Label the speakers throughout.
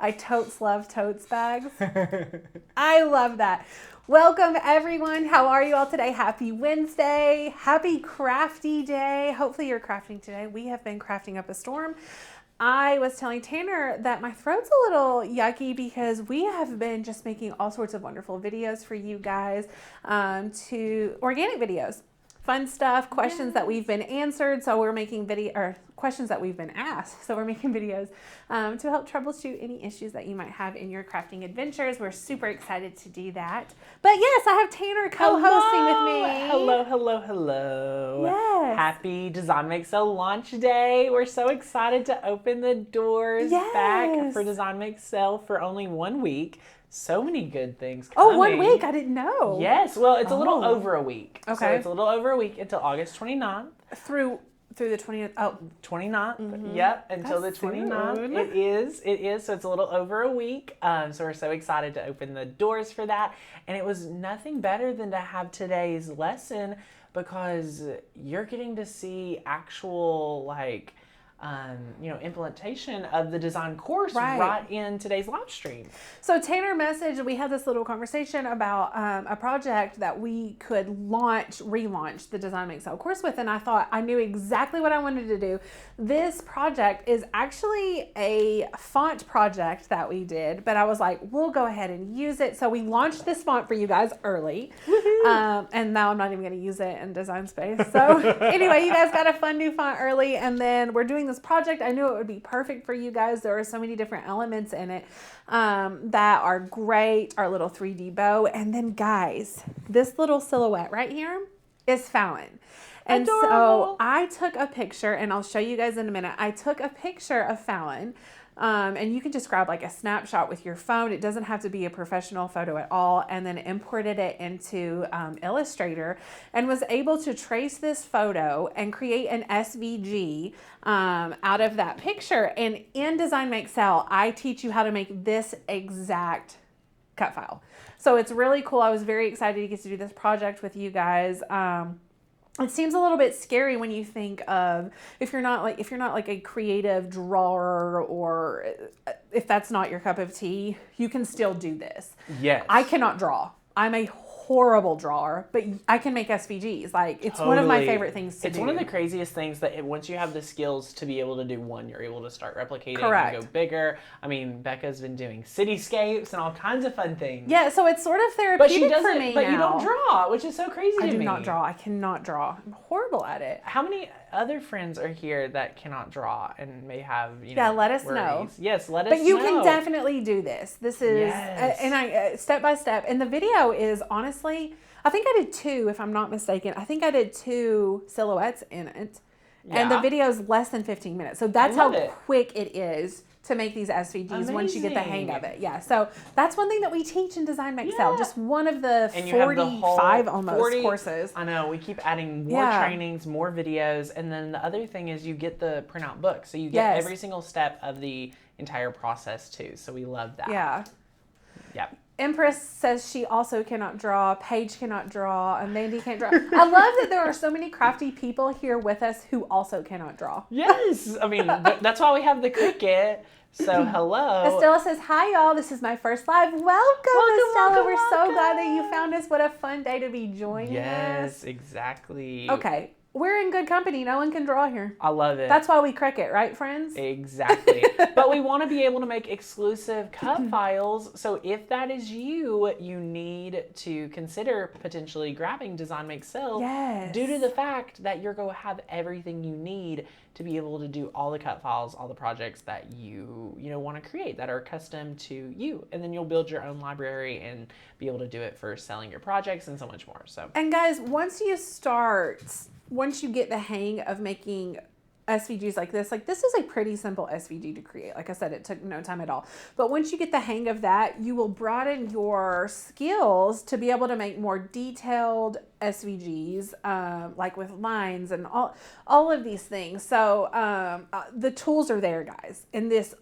Speaker 1: I totes love totes bags. I love that. Welcome everyone. How are you all today? Happy Wednesday. Happy crafty day. Hopefully you're crafting today. We have been crafting up a storm. I was telling Tanner that my throat's a little yucky because we have been just making all sorts of wonderful videos for you guys, to organic videos. Fun stuff, questions that we've been answered. So we're making questions that we've been asked. So we're making videos to help troubleshoot any issues that you might have in your crafting adventures. We're super excited to do that. But yes, I have Tanner co-hosting with me.
Speaker 2: Hello, hello, hello.
Speaker 1: Yes.
Speaker 2: Happy Design Make Sell launch day. We're so excited to open the doors back for Design Make Sell for only 1 week. So many good things coming.
Speaker 1: Oh, 1 week? I didn't know.
Speaker 2: Yes. Well, it's a little over a week.
Speaker 1: Okay.
Speaker 2: So it's a little over a week until August 29th.
Speaker 1: Through the 20th. Oh.
Speaker 2: 29th.
Speaker 1: Mm-hmm.
Speaker 2: Yep. Until
Speaker 1: That's
Speaker 2: the 29th.
Speaker 1: soon.
Speaker 2: It is. So it's a little over a week. So we're so excited to open the doors for that. And it was nothing better than to have today's lesson because you're getting to see actual implementation of the design course right in today's live stream.
Speaker 1: So Tanner messaged, we had this little conversation about a project that we could relaunch the Design Make Sell course with, and I thought I knew exactly what I wanted to do. This project is actually a font project that we did, but I was like, we'll go ahead and use it. So we launched this font for you guys early, and now I'm not even going to use it in Design Space. So anyway, you guys got a fun new font early, and then we're doing this project. I knew it would be perfect for you guys. There are so many different elements in it that are great. Our little 3D bow. And then guys, this little silhouette right here is Fallon. And
Speaker 2: Adorable.
Speaker 1: So I took a picture, and I'll show you guys in a minute. I took a picture of Fallon. And you can just grab like a snapshot with your phone. It doesn't have to be a professional photo at all. And then imported it into Illustrator and was able to trace this photo and create an SVG out of that picture. And in Design Make Sell, I teach you how to make this exact cut file. So it's really cool. I was very excited to get to do this project with you guys. It seems a little bit scary when you think of if you're not like a creative drawer, or if that's not your cup of tea, you can still do this.
Speaker 2: Yes.
Speaker 1: I cannot draw. I'm a horrible drawer, but I can make SVGs. Like, it's one of my favorite things to do.
Speaker 2: It's one of the craziest things that once you have the skills to be able to do one, you're able to start replicating
Speaker 1: Correct.
Speaker 2: and go bigger. I mean, Becca's been doing cityscapes and all kinds of fun things.
Speaker 1: Yeah, so it's sort of therapeutic for me
Speaker 2: But
Speaker 1: now.
Speaker 2: you don't draw, which is so crazy to me.
Speaker 1: I do not draw. I cannot draw. I'm horrible at it.
Speaker 2: How many other friends are here that cannot draw and may have,
Speaker 1: let us
Speaker 2: worries?
Speaker 1: know.
Speaker 2: Yes, let us know.
Speaker 1: But you can definitely do this. This is,
Speaker 2: Yes.
Speaker 1: and I step by step. And the video is honestly, I think I did 2, if I'm not mistaken. I think I did 2 silhouettes in it. Yeah. And the video is less than 15 minutes. So that's how quick it is to make these SVGs once you get the hang of it. Yeah. So that's one thing that we teach in Design Make Sell. Just one of the 45 almost courses.
Speaker 2: I know. We keep adding more trainings, more videos. And then the other thing is you get the printout book. So you get every single step of the entire process too. So we love that.
Speaker 1: Yeah.
Speaker 2: Yep.
Speaker 1: Empress says she also cannot draw. Paige cannot draw. Amanda can't draw. I love that there are so many crafty people here with us who also cannot draw.
Speaker 2: Yes. I mean, that's why we have the Cricut. So hello.
Speaker 1: Estella says, hi y'all. This is my first live. Welcome Estella. We're so glad that you found us. What a fun day to be joining us.
Speaker 2: Yes, exactly.
Speaker 1: Okay. We're in good company. No one can draw here.
Speaker 2: I love it.
Speaker 1: That's why we Cricut, right, friends?
Speaker 2: Exactly. But we want to be able to make exclusive cut files. So if that is you, you need to consider potentially grabbing Design Make Sell.
Speaker 1: Yes.
Speaker 2: Due to the fact that you're going to have everything you need to be able to do all the cut files, all the projects that you want to create that are custom to you. And then you'll build your own library and be able to do it for selling your projects and so much more. So.
Speaker 1: And guys, once you get the hang of making SVGs like this is a pretty simple SVG to create. Like I said, it took no time at all. But once you get the hang of that, you will broaden your skills to be able to make more detailed SVGs, like with lines and all of these things. So the tools are there, guys. And this,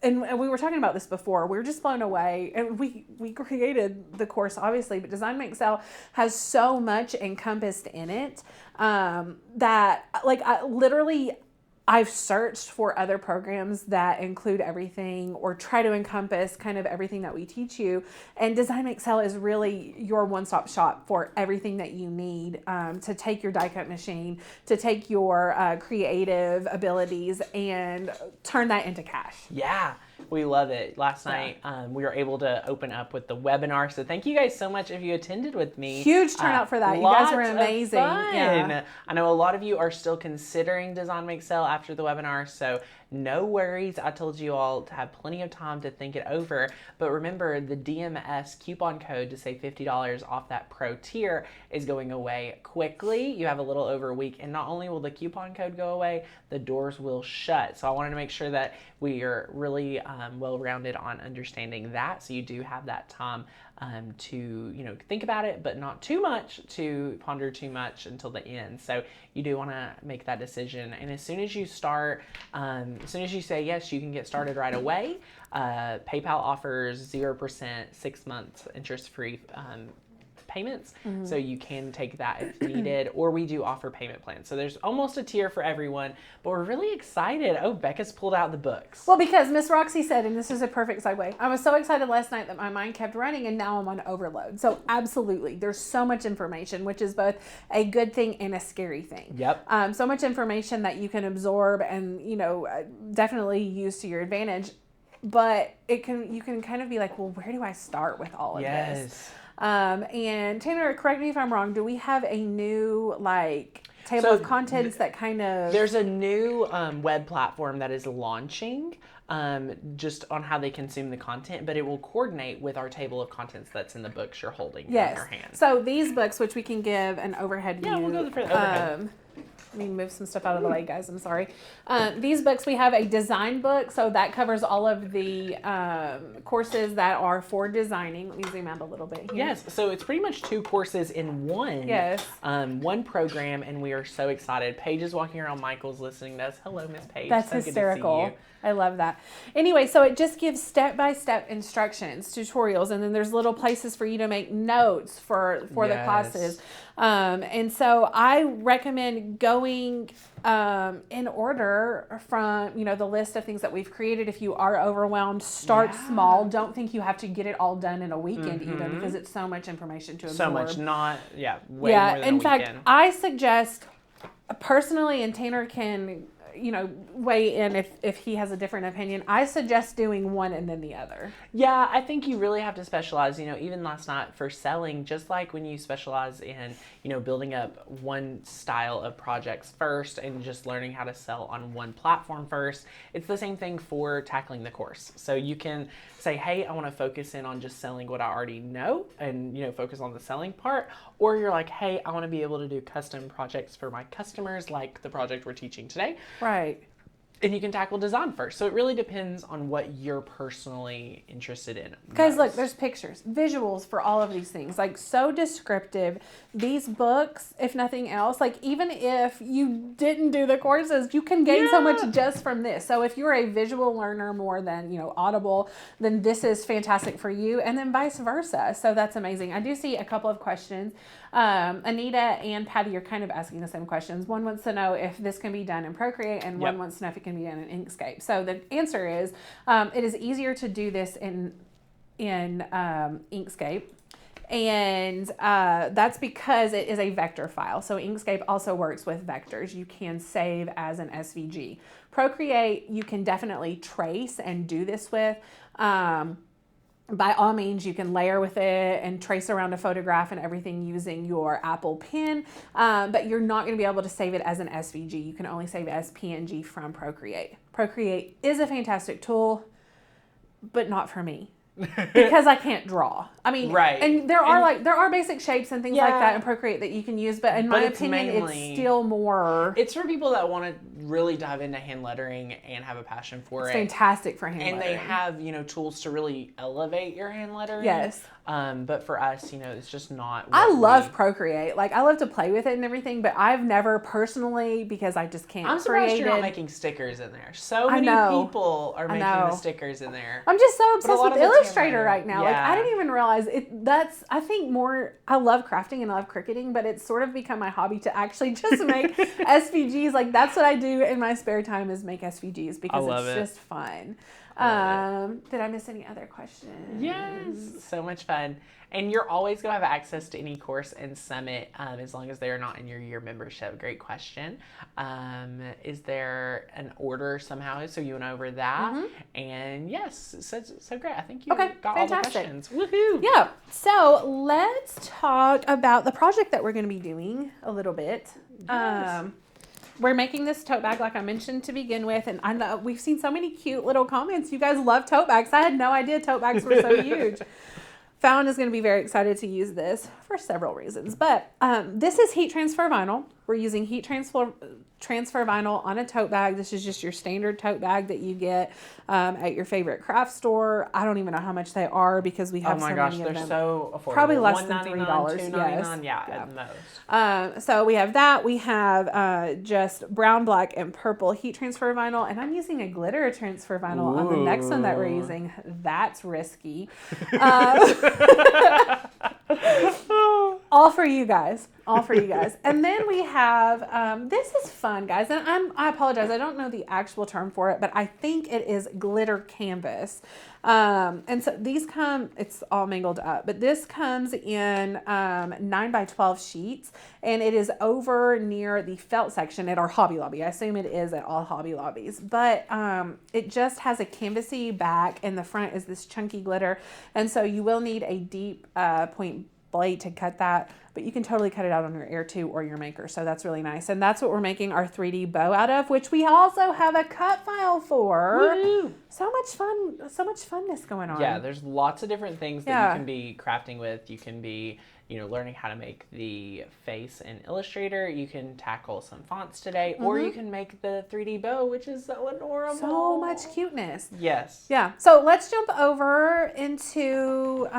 Speaker 1: and we were talking about this before. We were just blown away. And we created the course, obviously, but Design Make Sell has so much encompassed in it that, like, I literally, I've searched for other programs that include everything or try to encompass kind of everything that we teach you. And Design Make Sell is really your one-stop shop for everything that you need to take your die cut machine, to take your creative abilities and turn that into cash.
Speaker 2: Yeah. We love it. Last night, we were able to open up with the webinar. So thank you guys so much if you attended with me.
Speaker 1: Huge turnout for that. You guys were amazing.
Speaker 2: Yeah. I know a lot of you are still considering Design Make Sell after the webinar. So no worries. I told you all to have plenty of time to think it over. But remember, the DMS coupon code to save $50 off that pro tier is going away quickly. You have a little over a week. And not only will the coupon code go away, the doors will shut. So I wanted to make sure that we are really well-rounded on understanding that. So you do have that time to think about it, but not too much to ponder too much until the end. So you do want to make that decision. And as soon as you start, as soon as you say yes, you can get started right away. PayPal offers 0% 6 months interest-free payments, so you can take that if needed, or we do offer payment plans. So there's almost a tier for everyone, but we're really excited. Oh, Becca's pulled out the books.
Speaker 1: Well, because Miss Roxy said, and this is a perfect segue, I was so excited last night that my mind kept running, and now I'm on overload. So absolutely, there's so much information, which is both a good thing and a scary thing.
Speaker 2: Yep.
Speaker 1: So much information that you can absorb and definitely use to your advantage, but you can kind of be like, well, where do I start with all of this? And Tanner, correct me if I'm wrong, do we have a new table of contents that kind of...
Speaker 2: There's a new web platform that is launching just on how they consume the content, but it will coordinate with our table of contents that's in the books you're holding in your hand.
Speaker 1: So these books, which we can give an overhead view.
Speaker 2: Yeah, we'll go for the overhead.
Speaker 1: Let me move some stuff out of the way, guys. I'm sorry. These books, we have a design book. So that covers all of the courses that are for designing. Let me zoom out a little bit here.
Speaker 2: Yes. So it's pretty much 2 courses in one.
Speaker 1: Yes.
Speaker 2: One program, and we are so excited. Paige is walking around. Michael's listening to us. Hello, Miss Paige.
Speaker 1: That's
Speaker 2: so
Speaker 1: hysterical.
Speaker 2: Good to see you.
Speaker 1: I love that. Anyway, so it just gives step-by-step instructions, tutorials, and then there's little places for you to make notes for the classes. And so I recommend going in order from, the list of things that we've created. If you are overwhelmed, start small. Don't think you have to get it all done in a weekend even, because it's so much information to absorb.
Speaker 2: So much, way more than
Speaker 1: in
Speaker 2: a
Speaker 1: fact,
Speaker 2: weekend.
Speaker 1: I suggest personally, and Tanner can weigh in if he has a different opinion. I suggest doing one and then the other.
Speaker 2: Yeah, I think you really have to specialize. Even last night for selling, just like when you specialize in, building up one style of projects first and just learning how to sell on one platform first, it's the same thing for tackling the course. So you can say, hey, I want to focus in on just selling what I already know and, focus on the selling part. Or you're like, hey, I want to be able to do custom projects for my customers, like the project we're teaching today.
Speaker 1: Right.
Speaker 2: And you can tackle design first. So it really depends on what you're personally interested in.
Speaker 1: Guys, look, there's pictures, visuals for all of these things. So descriptive. These books, if nothing else, even if you didn't do the courses, you can gain so much just from this. So if you're a visual learner more than, audible, then this is fantastic for you, and then vice versa. So that's amazing. I do see a couple of questions. Anita and Patty are kind of asking the same questions. One wants to know if this can be done in Procreate, and one wants to know if it can be done in Inkscape. So the answer is, it is easier to do this in Inkscape. And that's because it is a vector file. So Inkscape also works with vectors. You can save as an SVG. Procreate, you can definitely trace and do this with. By all means, you can layer with it and trace around a photograph and everything using your Apple Pen, but you're not going to be able to save it as an SVG. You can only save it as PNG from Procreate. Procreate is a fantastic tool, but not for me. Because I can't draw. I mean,
Speaker 2: right.
Speaker 1: And there are basic shapes and things like that in Procreate that you can use, but in my opinion, it's still more.
Speaker 2: It's for people that want to really dive into hand lettering and have a passion for it.
Speaker 1: It's fantastic for hand lettering.
Speaker 2: And they have, tools to really elevate your hand lettering.
Speaker 1: Yes.
Speaker 2: But for us, it's just not.
Speaker 1: I love Procreate. I love to play with it and everything, but I've never personally, because I just can't.
Speaker 2: I'm surprised you're not making stickers in there. So many people are making the stickers in there.
Speaker 1: I'm just so obsessed with illustrating. Illustrator right now. Like,
Speaker 2: Yeah.
Speaker 1: I didn't even realize it. I think I love crafting and I love cricketing, but it's sort of become my hobby to actually just make SVGs. Like, that's what I do in my spare time, is make SVGs, because it's just fun. Did I miss any other questions?
Speaker 2: Yes, so much fun. And you're always going to have access to any course in Summit, as long as they're not in your year membership. Great question. Is there an order somehow? So you went over that. And yes, so great. I think you got all the questions. Woohoo!
Speaker 1: Yeah. So let's talk about the project that we're going to be doing a little bit.
Speaker 2: Yes.
Speaker 1: We're making this tote bag, like I mentioned to begin with, and I know we've seen so many cute little comments. You guys love tote bags. I had no idea tote bags were so huge. Fallon is going to be very excited to use this for several reasons, but this is heat transfer vinyl. We're using heat transfer vinyl on a tote bag. This is just your standard tote bag that you get at your favorite craft store. I don't even know how much they are, because we have so many of them.
Speaker 2: Oh my gosh, they're so affordable.
Speaker 1: Probably less than $3.
Speaker 2: $2.99,
Speaker 1: yes.
Speaker 2: at most.
Speaker 1: So we have that. We have just brown, black, and purple heat transfer vinyl, and I'm using a glitter transfer vinyl on the next one that we're using. That's risky. All for you guys. And then we have, this is fun, guys. And I apologize. I don't know the actual term for it, but I think it is glitter canvas. And so these it's all mangled up, but this comes in 9x12 sheets, and it is over near the felt section at our Hobby Lobby. I assume it is at all Hobby Lobbies, but it just has a canvasy back, and the front is this chunky glitter. And so you will need a deep point blade to cut that, but you can totally cut it out on your Air 2 or your Maker. So that's really nice. And that's what we're making our 3D bow out of, which we also have a cut file for.
Speaker 2: Woo-hoo.
Speaker 1: So much fun, so much funness going on.
Speaker 2: Yeah, there's lots of different things that you can be crafting with. You can be, learning how to make the face in Illustrator. You can tackle some fonts today, or you can make the 3D bow, which is so adorable.
Speaker 1: So much cuteness.
Speaker 2: Yes.
Speaker 1: Yeah. So let's jump over into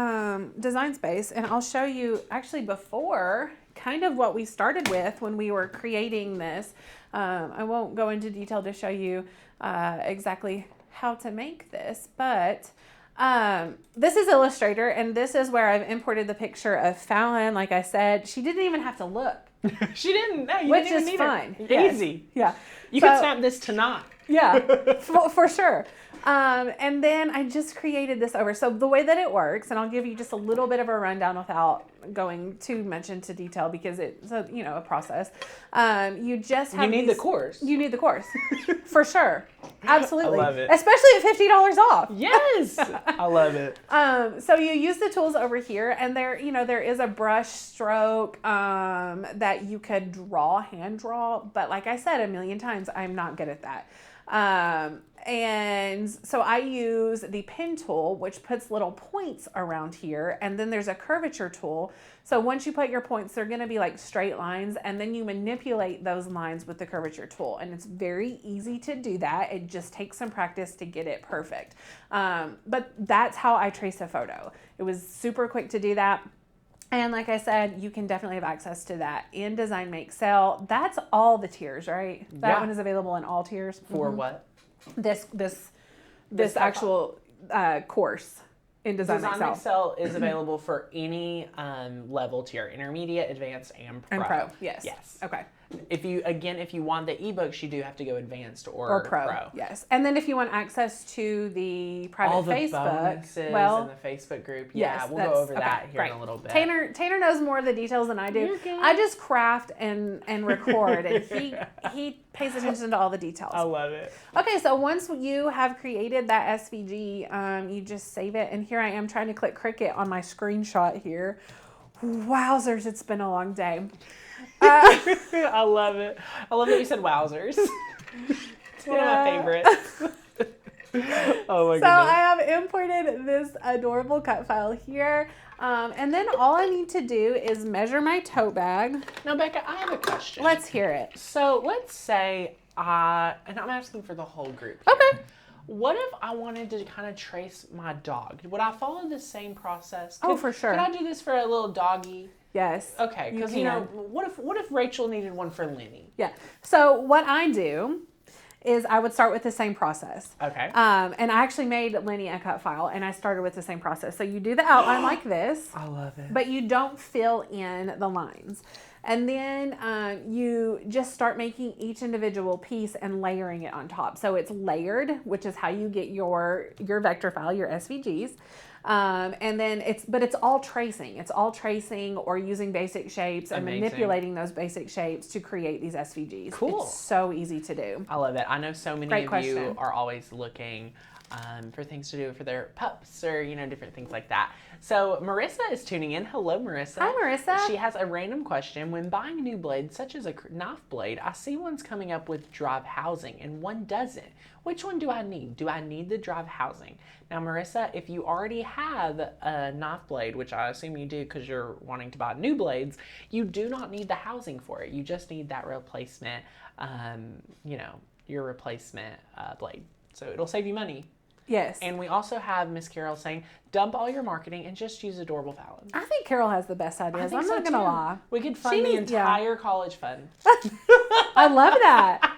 Speaker 1: Design Space, and I'll show you actually before kind of what we started with when we were creating this. I won't go into detail to show you exactly how to make this, but this is Illustrator, and this is where I've imported the picture of Fallon. Like I said, she didn't even have to look.
Speaker 2: She didn't. No, you
Speaker 1: which
Speaker 2: didn't
Speaker 1: is
Speaker 2: even
Speaker 1: fun.
Speaker 2: need her. Easy.
Speaker 1: Yeah.
Speaker 2: You can snap this tonight.
Speaker 1: Yeah, for sure. And then I just created this over. So the way that it works, and I'll give you just a little bit of a rundown without going too much into detail, because it's a process. You just have
Speaker 2: the course.
Speaker 1: You need the course, for sure. Absolutely.
Speaker 2: I love it.
Speaker 1: Especially at $50 off.
Speaker 2: Yes, I love it.
Speaker 1: So you use the tools over here, and there is a brush stroke that you could hand draw, but like I said a million times, I'm not good at that. And so I use the pen tool, which puts little points around here, and then there's a curvature tool. So once you put your points, they're going to be like straight lines, and then you manipulate those lines with the curvature tool. And it's very easy to do that. It just takes some practice to get it perfect. But that's how I trace a photo. It was super quick to do that. And like I said, you can definitely have access to that in Design Make Sell. That's all the tiers, right? That one is available in all tiers.
Speaker 2: For what?
Speaker 1: This actual course in Design Make Sell.
Speaker 2: Design Make Sell is available for any level tier: intermediate, advanced, and pro.
Speaker 1: And pro, yes.
Speaker 2: Yes.
Speaker 1: Okay.
Speaker 2: If you want the ebooks, you do have to go advanced or pro.
Speaker 1: Yes. And then if you want access to the private
Speaker 2: all the
Speaker 1: Facebook,
Speaker 2: bonuses in the Facebook group,
Speaker 1: yes,
Speaker 2: we'll go over that here in a little bit.
Speaker 1: Tanner knows more of the details than I do.
Speaker 2: Okay.
Speaker 1: I just craft and record, and he pays attention to all the details.
Speaker 2: I love it.
Speaker 1: Okay, so once you have created that SVG, you just save it. And here I am trying to click Cricut on my screenshot here. Wowzers, it's been a long day.
Speaker 2: I love it. I love that you said wowzers. It's one of my favorites. Oh my goodness.
Speaker 1: So I have imported this adorable cut file here. And then all I need to do is measure my tote bag.
Speaker 2: Now, Becca, I have a question.
Speaker 1: Let's hear it.
Speaker 2: So let's say, and I'm asking for the whole group here.
Speaker 1: Okay.
Speaker 2: What if I wanted to kind of trace my dog? Would I follow the same process?
Speaker 1: For sure.
Speaker 2: Could I do this for a little doggy?
Speaker 1: Yes.
Speaker 2: Okay, because what if Rachel needed one for Lenny?
Speaker 1: Yeah. So what I do is I would start with the same process.
Speaker 2: Okay.
Speaker 1: And I actually made Lenny a cut file, and I started with the same process. So you do the outline like this.
Speaker 2: I love it.
Speaker 1: But you don't fill in the lines. And then you just start making each individual piece and layering it on top. So it's layered, which is how you get your vector file, your SVGs. And then it's all tracing. It's all tracing or using basic shapes and manipulating those basic shapes to create these SVGs.
Speaker 2: Cool.
Speaker 1: It's so easy to do.
Speaker 2: I love it. I know so many of you are always looking for things to do for their pups or, different things like that. So Marissa is tuning in. Hello, Marissa.
Speaker 1: Hi, Marissa.
Speaker 2: She has a random question. When buying a new blade, such as a knife blade, I see one's coming up with drive housing and one doesn't. Which one do I need? Do I need the drive housing? Now, Marissa, if you already have a knife blade, which I assume you do because you're wanting to buy new blades, you do not need the housing for it. You just need that replacement, your replacement blade. So it'll save you money.
Speaker 1: Yes.
Speaker 2: And we also have Miss Carol saying, dump all your marketing and just use Adorable Fallon.
Speaker 1: I think Carol has the best ideas. I'm not going to lie.
Speaker 2: We could fund the entire college fund.
Speaker 1: I love that.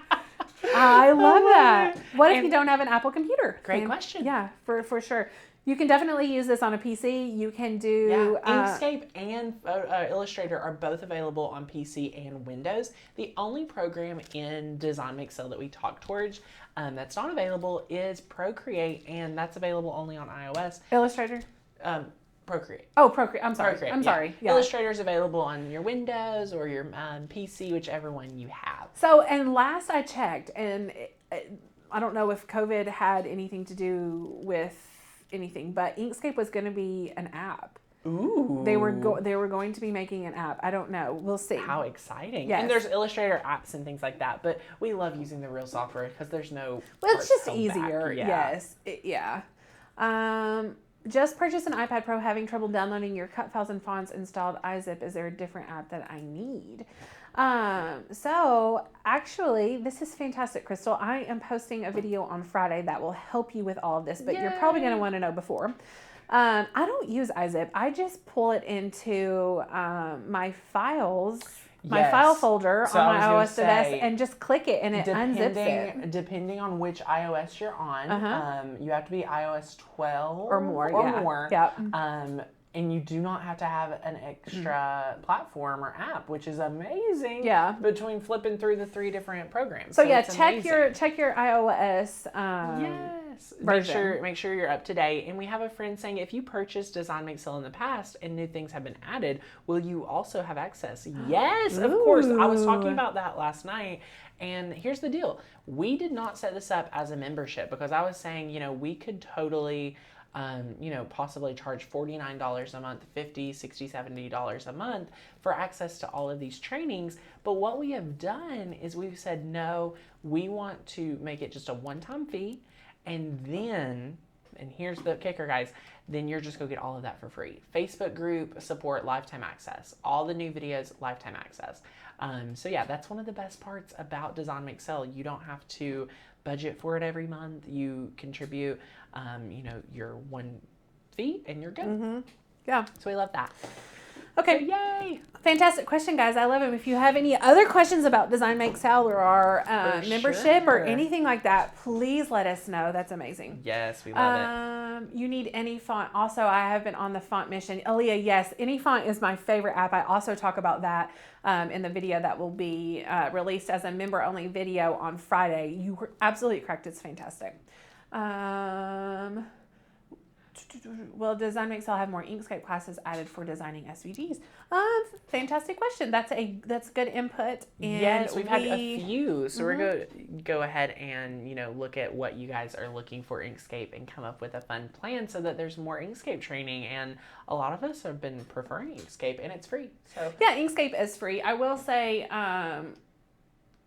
Speaker 1: I love that. What if you don't have an Apple computer?
Speaker 2: Great question.
Speaker 1: Yeah, for sure. You can definitely use this on a PC. You can do...
Speaker 2: Inkscape and Illustrator are both available on PC and Windows. The only program in Design Excel that we talk towards that's not available is Procreate, and that's available only on iOS.
Speaker 1: Illustrator?
Speaker 2: Procreate.
Speaker 1: Oh, Procreate. I'm sorry.
Speaker 2: Procreate,
Speaker 1: I'm sorry. Yeah.
Speaker 2: Illustrator is available on your Windows or your PC, whichever one you have.
Speaker 1: So, and last I checked, and I don't know if COVID had anything to do with anything, but Inkscape was going to be an app.
Speaker 2: Ooh.
Speaker 1: They were going to be making an app. I don't know. We'll see.
Speaker 2: How exciting.
Speaker 1: Yes.
Speaker 2: And there's Illustrator apps and things like that, but we love using the real software because there's no...
Speaker 1: Well, it's just easier.
Speaker 2: Back.
Speaker 1: Yes. Just purchased an iPad Pro, having trouble downloading your cut files and fonts, installed iZip. Is there a different app that I need? So actually, this is fantastic, Crystal. I am posting a video on Friday that will help you with all of this, but you're probably going to want to know before. I don't use iZip. I just pull it into my files, my file folder on my iOS device, and just click it, and it unzips it.
Speaker 2: Depending on which iOS you're on, you have to be iOS 12
Speaker 1: or more. Yeah.
Speaker 2: And you do not have to have an extra platform or app, which is amazing.
Speaker 1: Yeah.
Speaker 2: Between flipping through the 3 different programs.
Speaker 1: So yeah, check your iOS version.
Speaker 2: Make sure you're up to date. And we have a friend saying, if you purchased Design Excel in the past and new things have been added, will you also have access? Yes, of course. I was talking about that last night. And here's the deal. We did not set this up as a membership because I was saying, we could totally... possibly charge $49 a month, $50, $60, $70 a month for access to all of these trainings. But what we have done is we've said, no, we want to make it just a one-time fee. And then, and here's the kicker, guys, then you're just going to get all of that for free. Facebook group support, lifetime access. All the new videos, lifetime access. So yeah, that's one of the best parts about Design Excel. You don't have to budget for it every month. You contribute, your one fee and you're good.
Speaker 1: Mm-hmm. Yeah.
Speaker 2: So we love that.
Speaker 1: Okay.
Speaker 2: So yay.
Speaker 1: Fantastic question, guys. I love them. If you have any other questions about Design Excel or our membership or anything like that, please let us know. That's amazing.
Speaker 2: Yes, we love it.
Speaker 1: You need any font. Also, I have been on the font mission. Aaliyah, yes, any font is my favorite app. I also talk about that in the video that will be released as a member-only video on Friday. You were absolutely correct. It's fantastic. Will Design Excel have more Inkscape classes added for designing SVGs? Fantastic question. That's good input. And
Speaker 2: yes, we've had a few. So we're going to go ahead and, look at what you guys are looking for Inkscape and come up with a fun plan so that there's more Inkscape training. And a lot of us have been preferring Inkscape, and it's free. So
Speaker 1: yeah, Inkscape is free. I will say,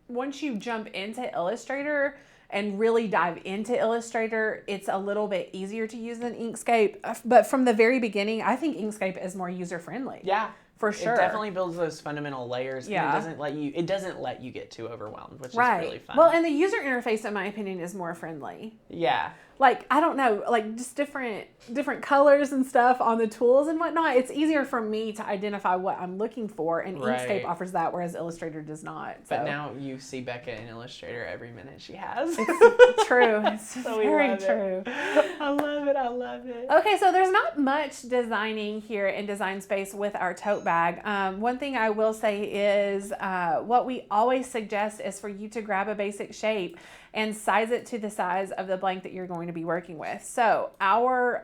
Speaker 1: once you jump into Illustrator and really dive into Illustrator, it's a little bit easier to use than Inkscape. But from the very beginning, I think Inkscape is more user-friendly.
Speaker 2: Yeah.
Speaker 1: For sure.
Speaker 2: It definitely builds those fundamental layers.
Speaker 1: Yeah.
Speaker 2: And it doesn't let you get too overwhelmed, which is really fun.
Speaker 1: Well, and the user interface, in my opinion, is more friendly.
Speaker 2: Yeah.
Speaker 1: like, I don't know, like just different colors and stuff on the tools and whatnot, it's easier for me to identify what I'm looking for. And Inkscape offers that, whereas Illustrator does not. So.
Speaker 2: But now you see Becca in Illustrator every minute she has.
Speaker 1: It's true. It's
Speaker 2: So
Speaker 1: very true.
Speaker 2: I love it. I love it.
Speaker 1: Okay, so there's not much designing here in Design Space with our tote bag. One thing I will say is what we always suggest is for you to grab a basic shape and size it to the size of the blank that you're going to be working with. So our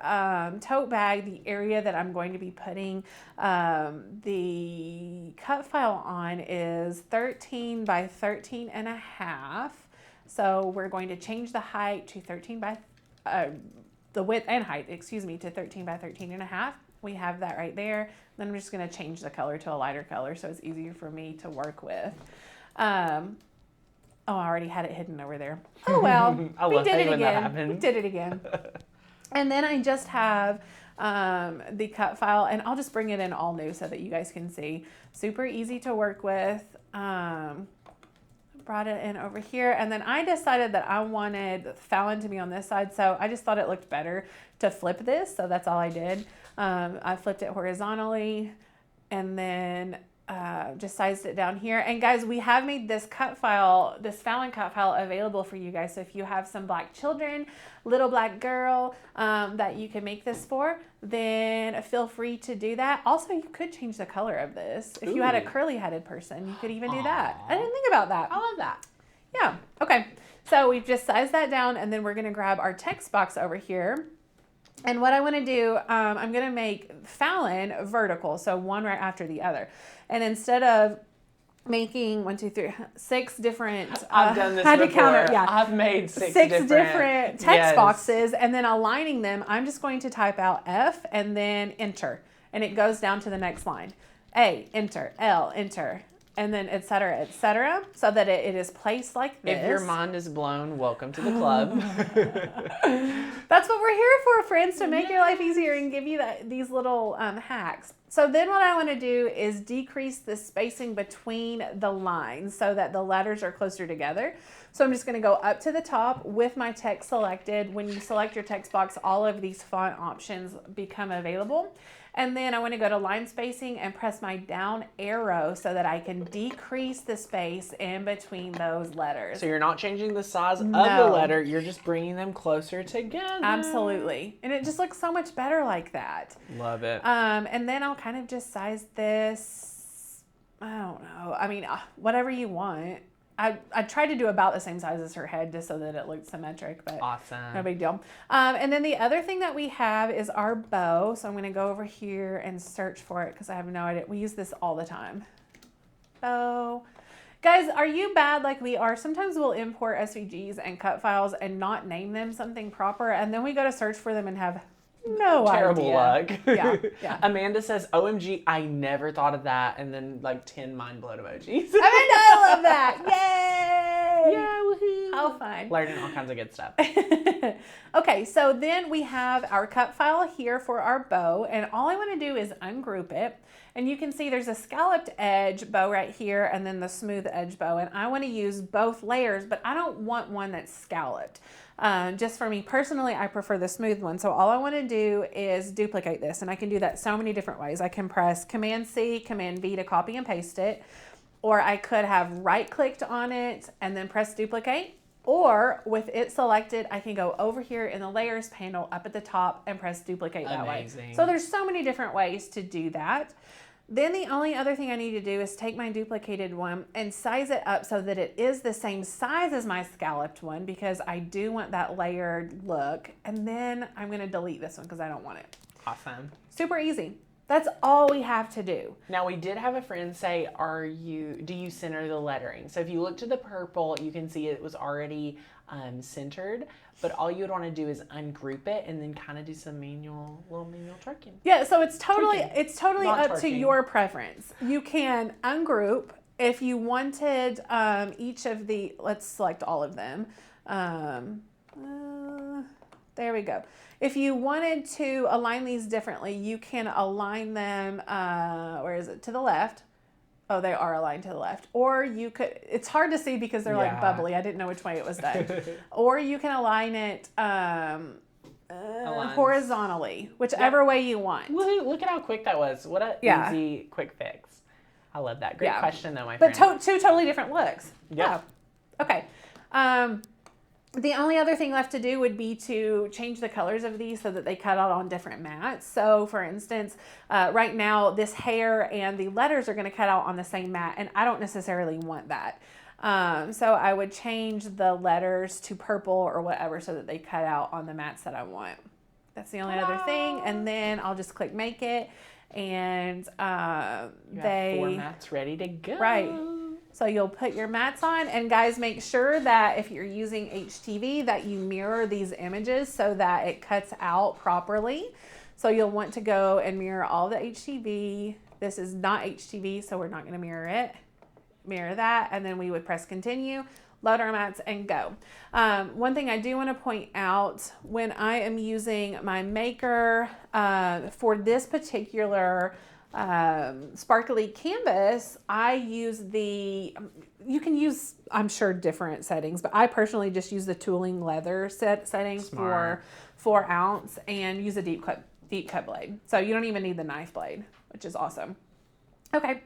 Speaker 1: tote bag, the area that I'm going to be putting the cut file on is 13 by 13 and a half. So we're going to change the height to 13 by, the width and height, excuse me, to 13 by 13 and a half. We have that right there. Then I'm just gonna change the color to a lighter color so it's easier for me to work with. Oh, I already had it hidden over there. Oh well, we did it again. We did it again. And then I just have the cut file, and I'll just bring it in all new so that you guys can see. Super easy to work with. Brought it in over here, and then I decided that I wanted Fallon to be on this side, so I just thought it looked better to flip this, so that's all I did. I flipped it horizontally, and then just sized it down here. And guys, we have made this cut file, this Fallon cut file, available for you guys. So if you have some black children, little black girl that you can make this for, then feel free to do that. Also, you could change the color of this. If you had a curly headed person, you could even do that. I didn't think about that.
Speaker 2: I love that.
Speaker 1: Yeah. Okay. So we've just sized that down, and then we're going to grab our text box over here. And what I want to do, I'm going to make Fallon vertical, so one right after the other. And instead of making 6 different,
Speaker 2: I've done this
Speaker 1: had to
Speaker 2: before.
Speaker 1: count it, yeah.
Speaker 2: I've made six
Speaker 1: different text boxes, and then aligning them, I'm just going to type out F and then enter. And it goes down to the next line. A, enter, L, enter, and then et cetera, so that it is placed like this.
Speaker 2: If your mind is blown, welcome to the club.
Speaker 1: That's what we're here for, friends, to make your life easier and give you these little hacks. So then what I want to do is decrease the spacing between the lines so that the letters are closer together. So I'm just going to go up to the top with my text selected. When you select your text box, all of these font options become available. And then I want to go to line spacing and press my down arrow so that I can decrease the space in between those letters.
Speaker 2: So you're not changing the size of the letter, you're just bringing them closer together.
Speaker 1: Absolutely. And it just looks so much better like that.
Speaker 2: Love it.
Speaker 1: And then I'll kind of just size this, I don't know, I mean, whatever you want. I tried to do about the same size as her head just so that it looked symmetric, but
Speaker 2: awesome.
Speaker 1: No big deal. And then the other thing that we have is our bow. So I'm going to go over here and search for it because I have no idea. We use this all the time. Bow. Guys, are you bad like we are? Sometimes we'll import SVGs and cut files and not name them something proper, and then we go to search for them and have no
Speaker 2: terrible
Speaker 1: idea.
Speaker 2: luck.
Speaker 1: Yeah.
Speaker 2: Amanda says, OMG, I never thought of that. And then like 10 mind blown emojis.
Speaker 1: Amanda, I love that. Yay!
Speaker 2: Yeah, woohoo.
Speaker 1: How fun.
Speaker 2: Learning all kinds of good stuff.
Speaker 1: Okay, so then we have our cut file here for our bow, and all I want to do is ungroup it. And you can see there's a scalloped edge bow right here and then the smooth edge bow. And I want to use both layers, but I don't want one that's scalloped. Just for me personally, I prefer the smooth one. So all I want to do is duplicate this, and I can do that so many different ways. I can press Command-C, Command-V to copy and paste it, or I could have right-clicked on it and then press duplicate, or with it selected, I can go over here in the layers panel up at the top and press duplicate that way. So there's so many different ways to do that. Then the only other thing I need to do is take my duplicated one and size it up so that it is the same size as my scalloped one, because I do want that layered look. And then I'm going to delete this one because I don't want it.
Speaker 2: Awesome.
Speaker 1: Super easy. That's all we have to do.
Speaker 2: Now, we did have a friend say, do you center the lettering? So if you look to the purple, you can see it was already centered, but all you would want to do is ungroup it and then kind of do some little manual twerking.
Speaker 1: Yeah, so it's totally up to your preference. You can ungroup if you wanted each of the, let's select all of them. There we go. If you wanted to align these differently, you can align them, where is it? To the left. Oh, they are aligned to the left. Or you could, it's hard to see because they're like bubbly. I didn't know which way it was done. Or you can align it horizontally, whichever way you want.
Speaker 2: Woohoo, look at how quick that was. What an easy, quick fix. I love that. Great question, though, my friend.
Speaker 1: But two totally different looks.
Speaker 2: Yeah.
Speaker 1: Okay. The only other thing left to do would be to change the colors of these so that they cut out on different mats. So, for instance, right now, this hair and the letters are going to cut out on the same mat, and I don't necessarily want that. So I would change the letters to purple or whatever so that they cut out on the mats that I want. That's the only other thing. And then I'll just click make it, and
Speaker 2: you have 4 mats ready to go.
Speaker 1: Right. So you'll put your mats on, and guys, make sure that if you're using HTV that you mirror these images so that it cuts out properly. So you'll want to go and mirror all the HTV. This is not HTV, so we're not going to mirror it. Mirror that, and then we would press continue, load our mats, and go. One thing I do want to point out, when I am using my maker for this particular sparkly canvas, I use you can use, I'm sure, different settings, but I personally just use the tooling leather settings for 4 ounce and use a deep cut blade. So you don't even need the knife blade, which is awesome. Okay.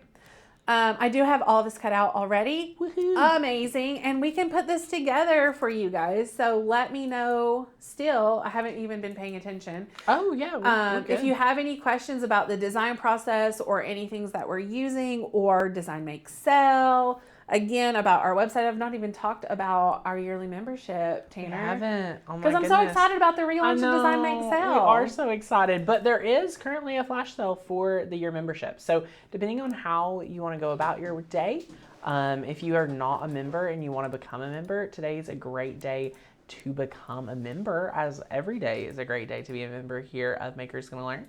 Speaker 1: I do have all of this cut out already. Woohoo. Amazing. And we can put this together for you guys. So let me know still. I haven't even been paying attention.
Speaker 2: Oh, yeah. We're good.
Speaker 1: If you have any questions about the design process or any things that we're using or Design Make Sell, again, about our website. I've not even talked about our yearly membership, Tanner.
Speaker 2: I haven't. Oh my
Speaker 1: Because I'm so excited about the relaunch of Design Make Sell.
Speaker 2: We are so excited. But there is currently a flash sale for the year membership. So depending on how you want to go about your day, if you are not a member and you want to become a member, today is a great day to become a member, as every day is a great day to be a member here of Makers Gonna Learn.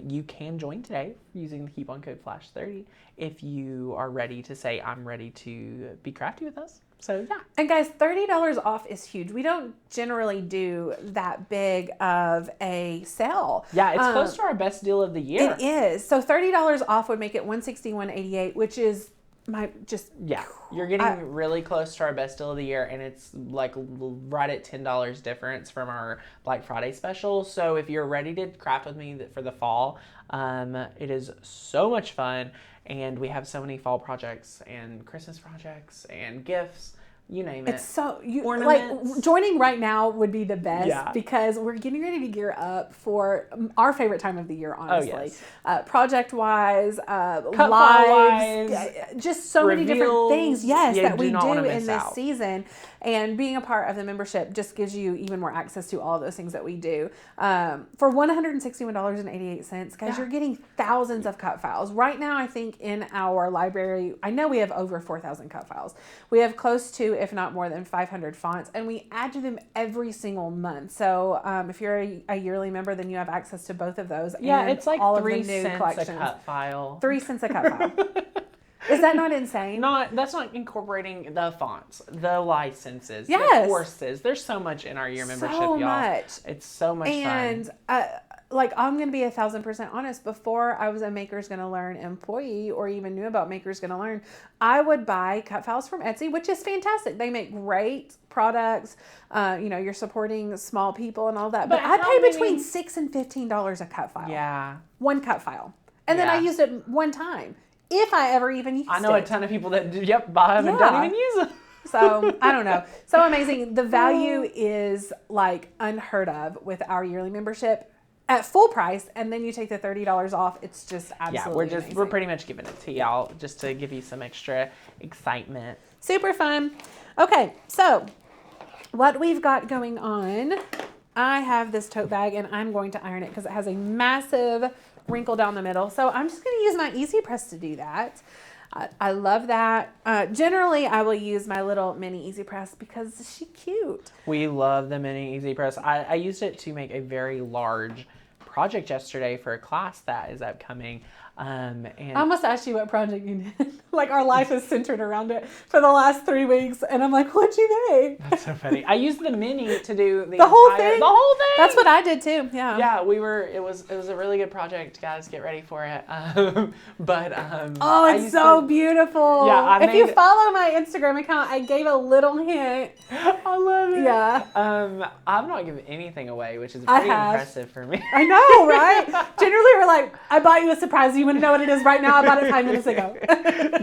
Speaker 2: You can join today using the coupon code FLASH30 if you are ready to say, I'm ready to be crafty with us. So yeah.
Speaker 1: And guys, $30 off is huge. We don't generally do that big of a sale.
Speaker 2: Yeah, it's close to our best deal of the year.
Speaker 1: It is. So $30 off would make it $161.88, which is
Speaker 2: you're getting really close to our best deal of the year, and it's like right at $10 difference from our Black Friday special. So if you're ready to craft with me for the fall, it is so much fun, and we have so many fall projects and Christmas projects and gifts. You name it.
Speaker 1: It's so
Speaker 2: ornaments.
Speaker 1: Like joining right now would be the best because we're getting ready to gear up for our favorite time of the year, honestly.
Speaker 2: Oh, yes.
Speaker 1: Project wise, lives, just so many different things. Yes, that we do in this season. And being a part of the membership just gives you even more access to all of those things that we do. For $161.88, guys, you're getting thousands of cut files. Right now, I think in our library, I know we have over 4,000 cut files. We have close to, if not more than 500 fonts, and we add to them every single month. So if you're a yearly member, then you have access to both of those.
Speaker 2: Yeah,
Speaker 1: and
Speaker 2: it's like
Speaker 1: all
Speaker 2: 3
Speaker 1: of the new
Speaker 2: cents
Speaker 1: collections.
Speaker 2: a cut file.
Speaker 1: 3 cents a cut file. Is that not insane?
Speaker 2: That's not incorporating the fonts, the licenses, the courses. There's so much in our year membership, y'all. So much. It's so much fun.
Speaker 1: And I'm going to be 1,000% honest. Before I was a Makers Gonna Learn employee or even knew about Makers Gonna Learn, I would buy cut files from Etsy, which is fantastic. They make great products. You're supporting small people and all that. But I pay between $6 and $15 a cut file.
Speaker 2: Yeah.
Speaker 1: One cut file. And then I used it one time. If I ever even used it.
Speaker 2: I know a ton of people that buy them and don't even use them.
Speaker 1: So I don't know. So amazing. The value is like unheard of with our yearly membership at full price, and then you take the $30 off. It's just absolutely amazing.
Speaker 2: We're pretty much giving it to y'all just to give you some extra excitement.
Speaker 1: Super fun. Okay, so what we've got going on, I have this tote bag and I'm going to iron it because it has a massive wrinkle down the middle. So I'm just going to use my EasyPress to do that. I love that. Generally, I will use my little mini EasyPress because she's cute.
Speaker 2: We love the mini EasyPress. I used it to make a very large project yesterday for a class that is upcoming. And
Speaker 1: I almost asked you what project you did. Like, our life is centered around it for the last 3 weeks. And I'm like, what'd you make?
Speaker 2: That's so funny. I used the mini to do
Speaker 1: The whole thing?
Speaker 2: The whole thing.
Speaker 1: That's what I did too. Yeah.
Speaker 2: Yeah, it was a really good project, guys. Get ready for it.
Speaker 1: Oh, it's so beautiful.
Speaker 2: Yeah,
Speaker 1: if you follow my Instagram account, I gave a little hint.
Speaker 2: I love it.
Speaker 1: Yeah.
Speaker 2: I've not given anything away, which is pretty impressive for me.
Speaker 1: I know, right? Generally, we're like, I bought you a surprise. You want to know what it is right now? I bought it 5 minutes ago.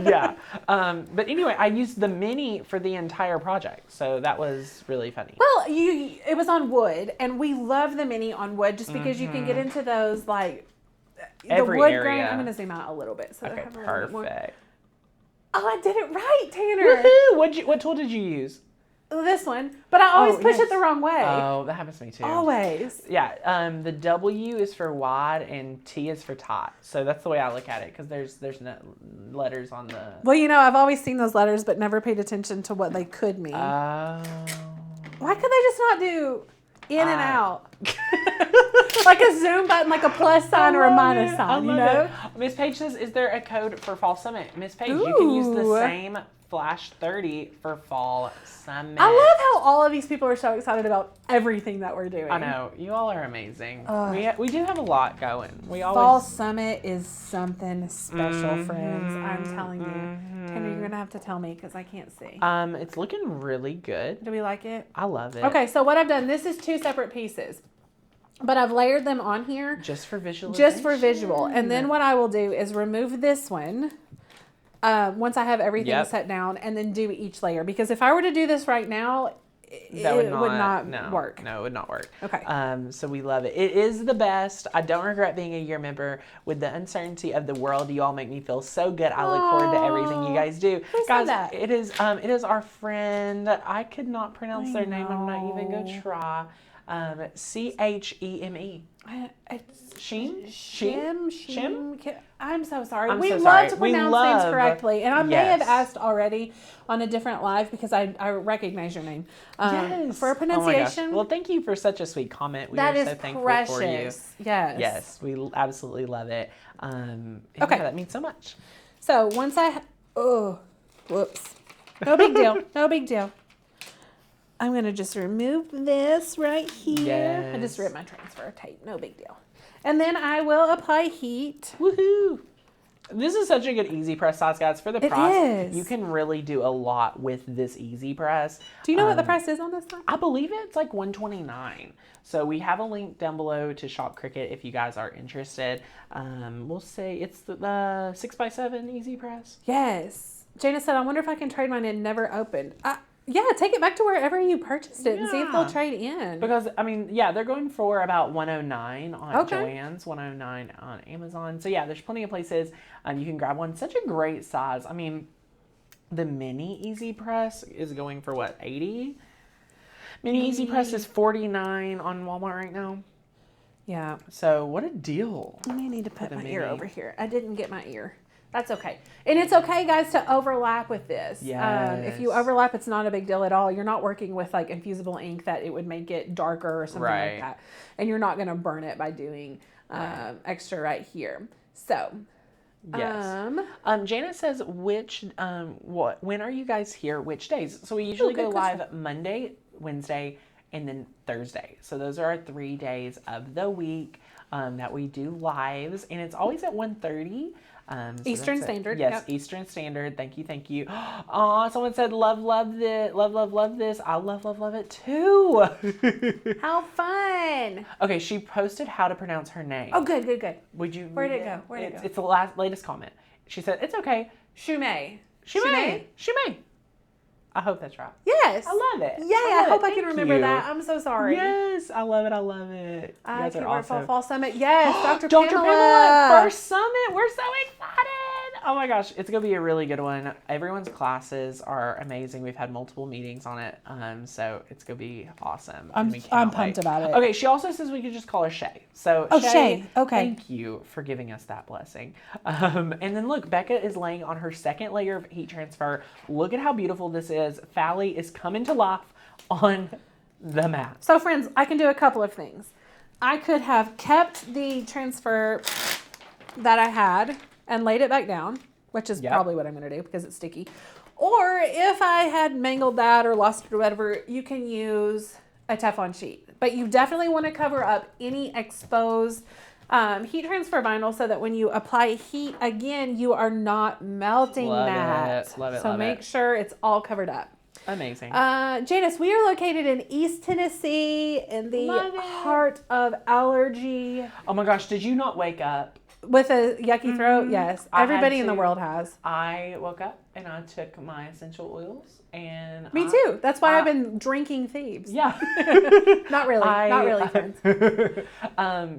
Speaker 2: Yeah. But anyway, I used the mini for the entire project, so that was really funny.
Speaker 1: Well, it was on wood, and we love the mini on wood just because you can get into those, like,
Speaker 2: Every
Speaker 1: the wood
Speaker 2: area.
Speaker 1: grain. I'm going to zoom out a little bit. So
Speaker 2: Okay,
Speaker 1: I have a little bit more.
Speaker 2: perfect.
Speaker 1: Oh, I did it right, Tanner.
Speaker 2: Woohoo! What tool did you use?
Speaker 1: This one. But I always push it the wrong way.
Speaker 2: Oh, that happens to me too.
Speaker 1: Always.
Speaker 2: Yeah, the W is for wide and T is for taut. So that's the way I look at it because there's no letters on the...
Speaker 1: Well, I've always seen those letters but never paid attention to what they could mean.
Speaker 2: Oh.
Speaker 1: Why could they just not do in and out? Like a zoom button, like a plus sign or a minus sign,
Speaker 2: It. Miss Page says, is there a code for Fall Summit? Miss Page, you can use the same Flash 30 for Fall Summit.
Speaker 1: I love how all of these people are so excited about everything that we're doing.
Speaker 2: I know. You all are amazing. We do have a lot going.
Speaker 1: Fall Summit is something special, friends. I'm telling you. Tanner, you're going to have to tell me because I can't see.
Speaker 2: It's looking really good.
Speaker 1: Do we like it?
Speaker 2: I love it.
Speaker 1: Okay, so what I've done, this is 2 separate pieces. But I've layered them on here.
Speaker 2: Just for visualization.
Speaker 1: Just for visual. And then what I will do is remove this one. Once I have everything set down, and then do each layer. Because if I were to do this right now, it would not work.
Speaker 2: No, it would not work.
Speaker 1: Okay.
Speaker 2: So we love it. It is the best. I don't regret being a year member. With the uncertainty of the world, you all make me feel so good. I look forward to everything you guys do.
Speaker 1: Who
Speaker 2: guys,
Speaker 1: said that?
Speaker 2: It is our friend. I could not pronounce their name. I'm not even going to try. Cheme. Shim?
Speaker 1: I'm so sorry.
Speaker 2: We
Speaker 1: love to pronounce names correctly. And I may have asked already on a different live because I recognize your name. For a pronunciation.
Speaker 2: Oh my gosh. Well, thank you for such a sweet comment. We are so thankful for you.
Speaker 1: Yes.
Speaker 2: Yes, we absolutely love it.
Speaker 1: Okay.
Speaker 2: Yeah, that means so much.
Speaker 1: So once whoops. No big deal. No big deal. I'm going to just remove this right here.
Speaker 2: Yes.
Speaker 1: I just ripped my transfer tape. No big deal. And then I will apply heat.
Speaker 2: Woohoo! This is such a good EasyPress size, guys. For the price, you can really do a lot with this EasyPress.
Speaker 1: Do you know what the price is on this one?
Speaker 2: I believe it's like $129. So we have a link down below to shop Cricut if you guys are interested. We'll say it's the 6x7 EasyPress.
Speaker 1: Yes. Jana said, I wonder if I can trade mine in never opened. Yeah, take it back to wherever you purchased it and see if they'll trade in.
Speaker 2: Because, they're going for about $109 on Joann's, $109 on Amazon. So, yeah, there's plenty of places you can grab one. Such a great size. I mean, the mini EasyPress is going for, what, $80? Mini EasyPress is $49 on Walmart right now.
Speaker 1: Yeah.
Speaker 2: So, what a deal.
Speaker 1: I may need to put my ear over here. I didn't get my ear. That's okay. And it's okay, guys, to overlap with this.
Speaker 2: Yes.
Speaker 1: If you overlap, it's not a big deal at all. You're not working with like infusible ink that it would make it darker or something like that. And you're not going to burn it by doing extra right here. So,
Speaker 2: yes. Janet says, when are you guys here? Which days? So we usually go live Monday, Wednesday, and then Thursday. So those are our 3 days of the week that we do lives. And it's always at 1:30.
Speaker 1: Eastern Standard.
Speaker 2: Yes, Eastern Standard. Thank you. Oh, someone said love this. Love this. I love it too.
Speaker 1: How fun.
Speaker 2: Okay, she posted how to pronounce her name.
Speaker 1: Oh, good.
Speaker 2: Would you?
Speaker 1: Where'd it go?
Speaker 2: It's the latest comment. She said it's okay.
Speaker 1: Shumei.
Speaker 2: I hope that's right.
Speaker 1: Yes.
Speaker 2: I love it.
Speaker 1: Yay, I hope I can remember that. I'm so sorry.
Speaker 2: Yes, I love it. You guys are awesome.
Speaker 1: Fall Summit. Yes, Dr.
Speaker 2: Pamela. First Summit. We're so excited. Oh my gosh, it's going to be a really good one. Everyone's classes are amazing. We've had multiple meetings on it. So it's going to be awesome.
Speaker 1: I'm pumped about it.
Speaker 2: Okay, she also says we could just call her Shay. So
Speaker 1: Shay. Okay.
Speaker 2: Thank you for giving us that blessing. And then look, Becca is laying on her second layer of heat transfer. Look at how beautiful this is. Fally is coming to life on the mat.
Speaker 1: So friends, I can do a couple of things. I could have kept the transfer that I had and laid it back down, which is probably what I'm going to do because it's sticky. Or if I had mangled that or lost it or whatever, you can use a Teflon sheet. But you definitely want to cover up any exposed heat transfer vinyl so that when you apply heat again, you are not melting that.
Speaker 2: Love it.
Speaker 1: So make sure it's all covered up.
Speaker 2: Amazing.
Speaker 1: Janice, we are located in East Tennessee in the heart of allergy.
Speaker 2: Oh my gosh, did you not wake up?
Speaker 1: With a yucky throat? Yes. Everybody in the world has.
Speaker 2: I woke up and I took my essential oils and
Speaker 1: Me too. That's why I've been drinking Thieves.
Speaker 2: Yeah.
Speaker 1: Not really, friends.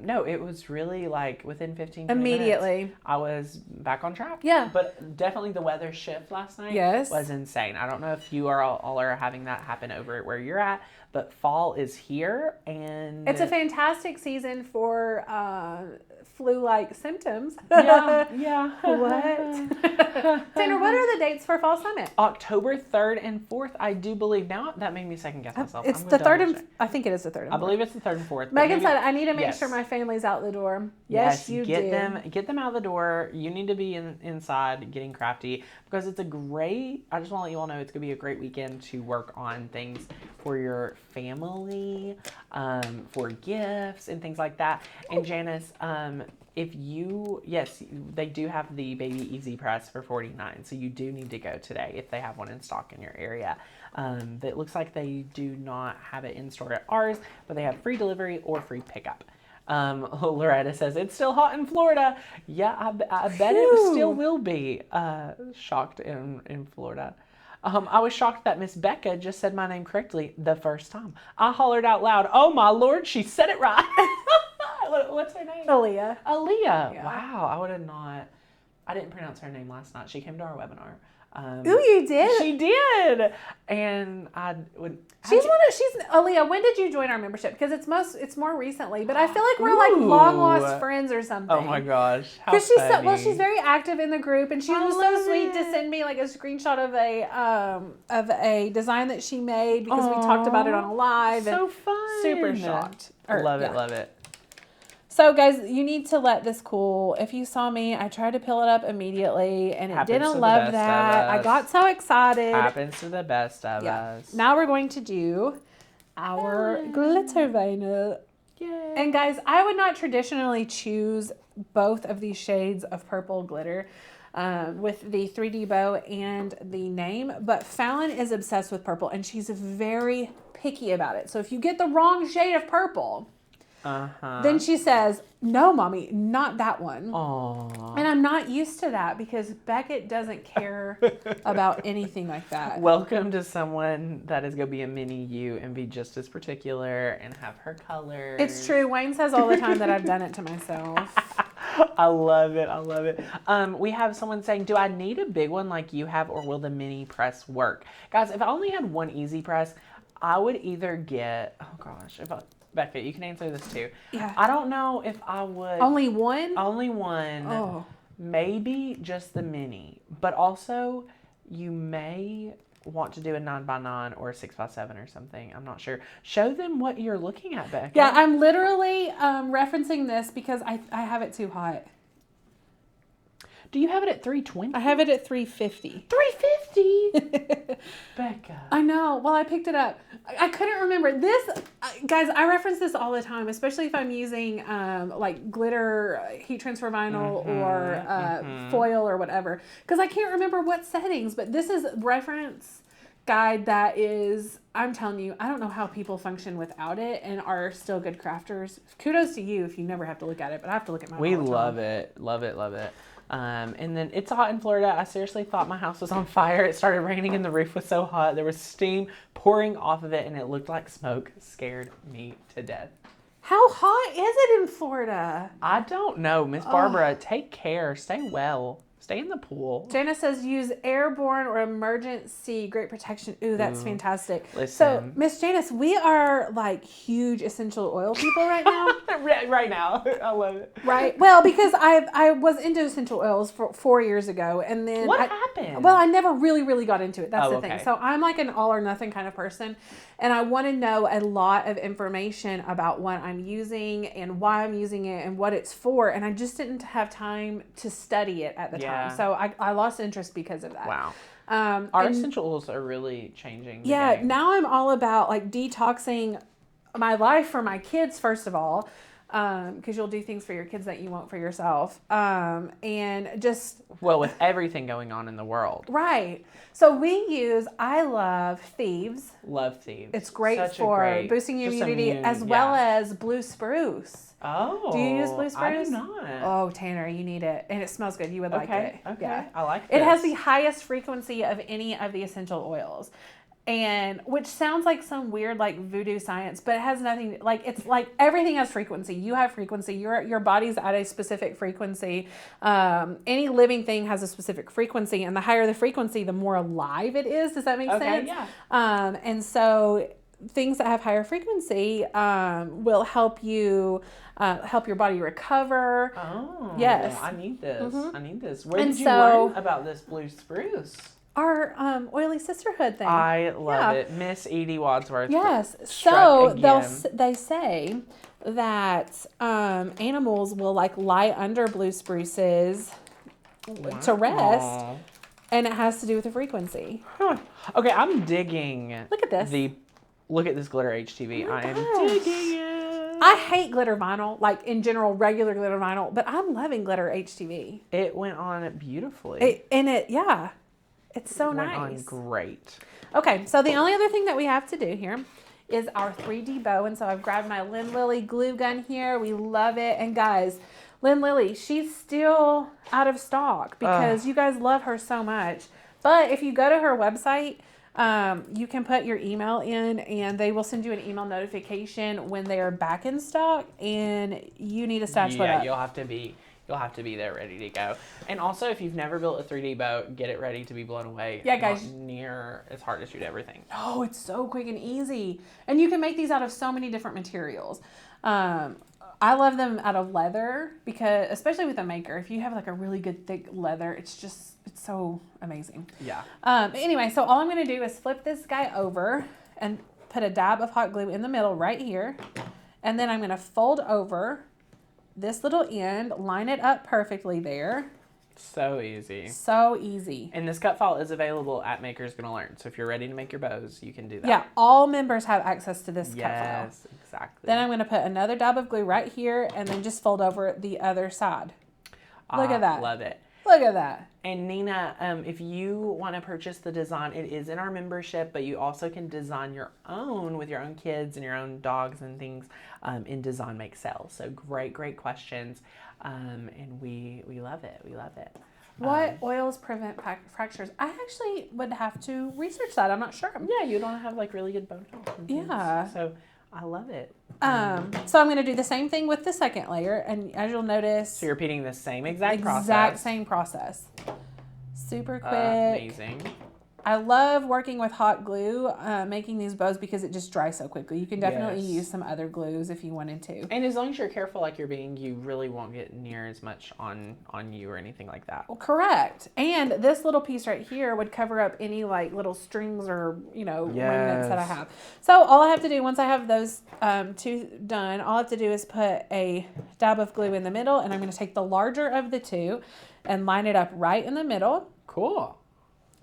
Speaker 2: No, it was really like within 15
Speaker 1: immediately
Speaker 2: minutes, I was back on track.
Speaker 1: Yeah.
Speaker 2: But definitely the weather shift last night was insane. I don't know if you are all are having that happen over where you're at, but fall is here and
Speaker 1: it's a fantastic season for flu-like symptoms.
Speaker 2: Yeah.
Speaker 1: What? Tanner, what are the dates for Fall Summit?
Speaker 2: October 3rd and 4th, I do believe. Now that made me second guess myself.
Speaker 1: It's the 3rd and I think it is the 3rd and 4th.
Speaker 2: I believe it's the 3rd and 4th.
Speaker 1: Megan said I need to make sure my family's out the door. Yes, you
Speaker 2: get
Speaker 1: do.
Speaker 2: Get them out the door. You need to be inside getting crafty because it's a great, I just want to let you all know it's going to be a great weekend to work on things for your family, for gifts and things like that. And Janice, if you, they do have the baby EasyPress for $49, so you do need to go today if they have one in stock in your area. But it looks like they do not have it in store at ours, but they have free delivery or free pickup. Loretta says, it's still hot in Florida. Yeah, I bet it still will be shocked in Florida. I was shocked that Miss Becca just said my name correctly the first time. I hollered out loud, oh my Lord, she said it right. What's her name?
Speaker 1: Aaliyah.
Speaker 2: Yeah. Wow, I would have not. I didn't pronounce her name last night. She came to our webinar.
Speaker 1: Ooh, you did?
Speaker 2: She did. And I would.
Speaker 1: She's Aaliyah. When did you join our membership? Because it's more recently, but I feel like we're like long lost friends or something.
Speaker 2: Oh my gosh, how funny.
Speaker 1: She's very active in the group, and she was so sweet to send me like a screenshot of a design that she made because we talked about it on a live.
Speaker 2: So
Speaker 1: and
Speaker 2: fun.
Speaker 1: Super shocked.
Speaker 2: Love it.
Speaker 1: So guys, you need to let this cool. If you saw me, I tried to peel it up immediately and it didn't love that. I got so excited.
Speaker 2: Happens to the best of us.
Speaker 1: Now we're going to do our glitter vinyl.
Speaker 2: Yay.
Speaker 1: And guys, I would not traditionally choose both of these shades of purple glitter with the 3D bow and the name, but Fallon is obsessed with purple and she's very picky about it. So if you get the wrong shade of purple, then she says, no, Mommy, not that one.
Speaker 2: Aww.
Speaker 1: And I'm not used to that because Beckett doesn't care about anything like that.
Speaker 2: Welcome to someone that is going to be a mini you and be just as particular and have her colors.
Speaker 1: It's true. Wayne says all the time that I've done it to myself.
Speaker 2: I love it. We have someone saying, do I need a big one like you have or will the mini press work? Guys, if I only had one EasyPress, I would either get, Becca, you can answer this too.
Speaker 1: Yeah.
Speaker 2: I don't know if I would.
Speaker 1: Only one?
Speaker 2: Only one.
Speaker 1: Oh.
Speaker 2: Maybe just the mini. But also, you may want to do a 9x9 or a 6x7 or something. I'm not sure. Show them what you're looking at, Becca.
Speaker 1: Yeah, I'm literally referencing this because I have it too hot.
Speaker 2: Do you have it at 320?
Speaker 1: I have it at 350.
Speaker 2: 350? Becca.
Speaker 1: I know. Well, I picked it up. I couldn't remember. This, guys, I reference this all the time, especially if I'm using like glitter heat transfer vinyl or foil or whatever. Because I can't remember what settings, but this is reference guide that is, I'm telling you, I don't know how people function without it and are still good crafters. Kudos to you if you never have to look at it, but I have to look at mine.
Speaker 2: We love it. Love it. And then it's hot in Florida. I seriously thought my house was on fire. It started raining and the roof was so hot. There was steam pouring off of it and it looked like smoke. Scared me to death.
Speaker 1: How hot is it in Florida?
Speaker 2: I don't know. Miss Barbara, take care. Stay well. Stay in the pool.
Speaker 1: Jana says use airborne or emergency, great protection. Ooh, that's fantastic.
Speaker 2: Listen.
Speaker 1: So, Miss Janice, we are like huge essential oil people right now.
Speaker 2: Right now. I love it.
Speaker 1: Right. Well, because I was into essential oils for 4 years ago, and then
Speaker 2: What happened?
Speaker 1: Well, I never really got into it. That's the thing.
Speaker 2: okay.
Speaker 1: So I'm like an all or nothing kind of person, and I want to know a lot of information about what I'm using and why I'm using it and what it's for, and I just didn't have time to study it at the time. So I lost interest because of that.
Speaker 2: Wow. Our essential oils are really changing.
Speaker 1: Yeah, now I'm all about like detoxing my life for my kids, first of all, because you'll do things for your kids that you won't for yourself. And just...
Speaker 2: Well, with everything going on in the world.
Speaker 1: Right. So I love Thieves.
Speaker 2: Love Thieves.
Speaker 1: It's great for boosting your immunity as well as Blue Spruce.
Speaker 2: Oh.
Speaker 1: Do you use Blue Spruce?
Speaker 2: I do not.
Speaker 1: Oh, Tanner, you need it. And it smells good. You would like it.
Speaker 2: Okay.
Speaker 1: Yeah.
Speaker 2: I like
Speaker 1: it.
Speaker 2: this.
Speaker 1: It has the highest frequency of any of the essential oils. And which sounds like some weird like voodoo science, but it has nothing it's like everything has frequency. You have frequency. Your body's at a specific frequency. Any living thing has a specific frequency, and the higher the frequency, the more alive it is. Does that make sense?
Speaker 2: Yeah.
Speaker 1: And so things that have higher frequency will help you help your body recover.
Speaker 2: Oh,
Speaker 1: yes.
Speaker 2: I need this. I need this. Where
Speaker 1: And
Speaker 2: did you learn about this Blue Spruce?
Speaker 1: Our oily sisterhood thing.
Speaker 2: I love it. Miss Edie Wadsworth.
Speaker 1: Yes. So they say that animals will like lie under blue spruces to rest, and it has to do with the frequency.
Speaker 2: Huh. Okay, I'm digging.
Speaker 1: Look at this.
Speaker 2: Look at this glitter HTV. I am digging it.
Speaker 1: I hate glitter vinyl, like in general, regular glitter vinyl, but I'm loving glitter HTV.
Speaker 2: It went on beautifully.
Speaker 1: It's so nice.
Speaker 2: Went on great.
Speaker 1: Okay, so the only other thing that we have to do here is our 3D bow. And so I've grabbed my Lynn Lily glue gun here. We love it. And guys, Lynn Lily, she's still out of stock because you guys love her so much. But if you go to her website, you can put your email in and they will send you an email notification when they are back in stock and you need a stash put up.
Speaker 2: You'll have to be there ready to go. And also, if you've never built a 3D bow, get it ready to be blown away.
Speaker 1: Yeah, guys.
Speaker 2: Not near as hard to shoot everything.
Speaker 1: Oh, it's so quick and easy. And you can make these out of so many different materials. I love them out of leather because, especially with a maker, if you have like a really good thick leather, it's so amazing.
Speaker 2: Yeah.
Speaker 1: Anyway, so all I'm going to do is flip this guy over and put a dab of hot glue in the middle right here. And then I'm going to fold over this little end, line it up perfectly there.
Speaker 2: So easy.
Speaker 1: So easy.
Speaker 2: And this cut file is available at Maker's Gonna Learn. So if you're ready to make your bows, you can do that.
Speaker 1: Yeah, all members have access to this cut file.
Speaker 2: Yes, exactly.
Speaker 1: Then I'm going to put another dab of glue right here and then just fold over the other side. Look at that.
Speaker 2: Love it.
Speaker 1: Look at that.
Speaker 2: And Nina, if you want to purchase the design, it is in our membership, but you also can design your own with your own kids and your own dogs and things in Design Make Sell. So great questions. And we love it. We love it.
Speaker 1: What oils prevent fractures? I actually would have to research that. I'm not sure.
Speaker 2: Yeah, you don't have like really good bone health.
Speaker 1: Yeah.
Speaker 2: So I love it.
Speaker 1: So I'm going to do the same thing with the second layer. And as you'll notice.
Speaker 2: So you're repeating the same exact process.
Speaker 1: Exact same process. Super quick.
Speaker 2: Amazing.
Speaker 1: I love working with hot glue, making these bows because it just dries so quickly. You can definitely use some other glues if you wanted to.
Speaker 2: And as long as you're careful like you're being, you really won't get near as much on you or anything like that.
Speaker 1: Well, correct. And this little piece right here would cover up any like little strings or, remnants that I have. So all I have to do once I have those two done, all I have to do is put a dab of glue in the middle, and I'm going to take the larger of the two and line it up right in the middle.
Speaker 2: Cool.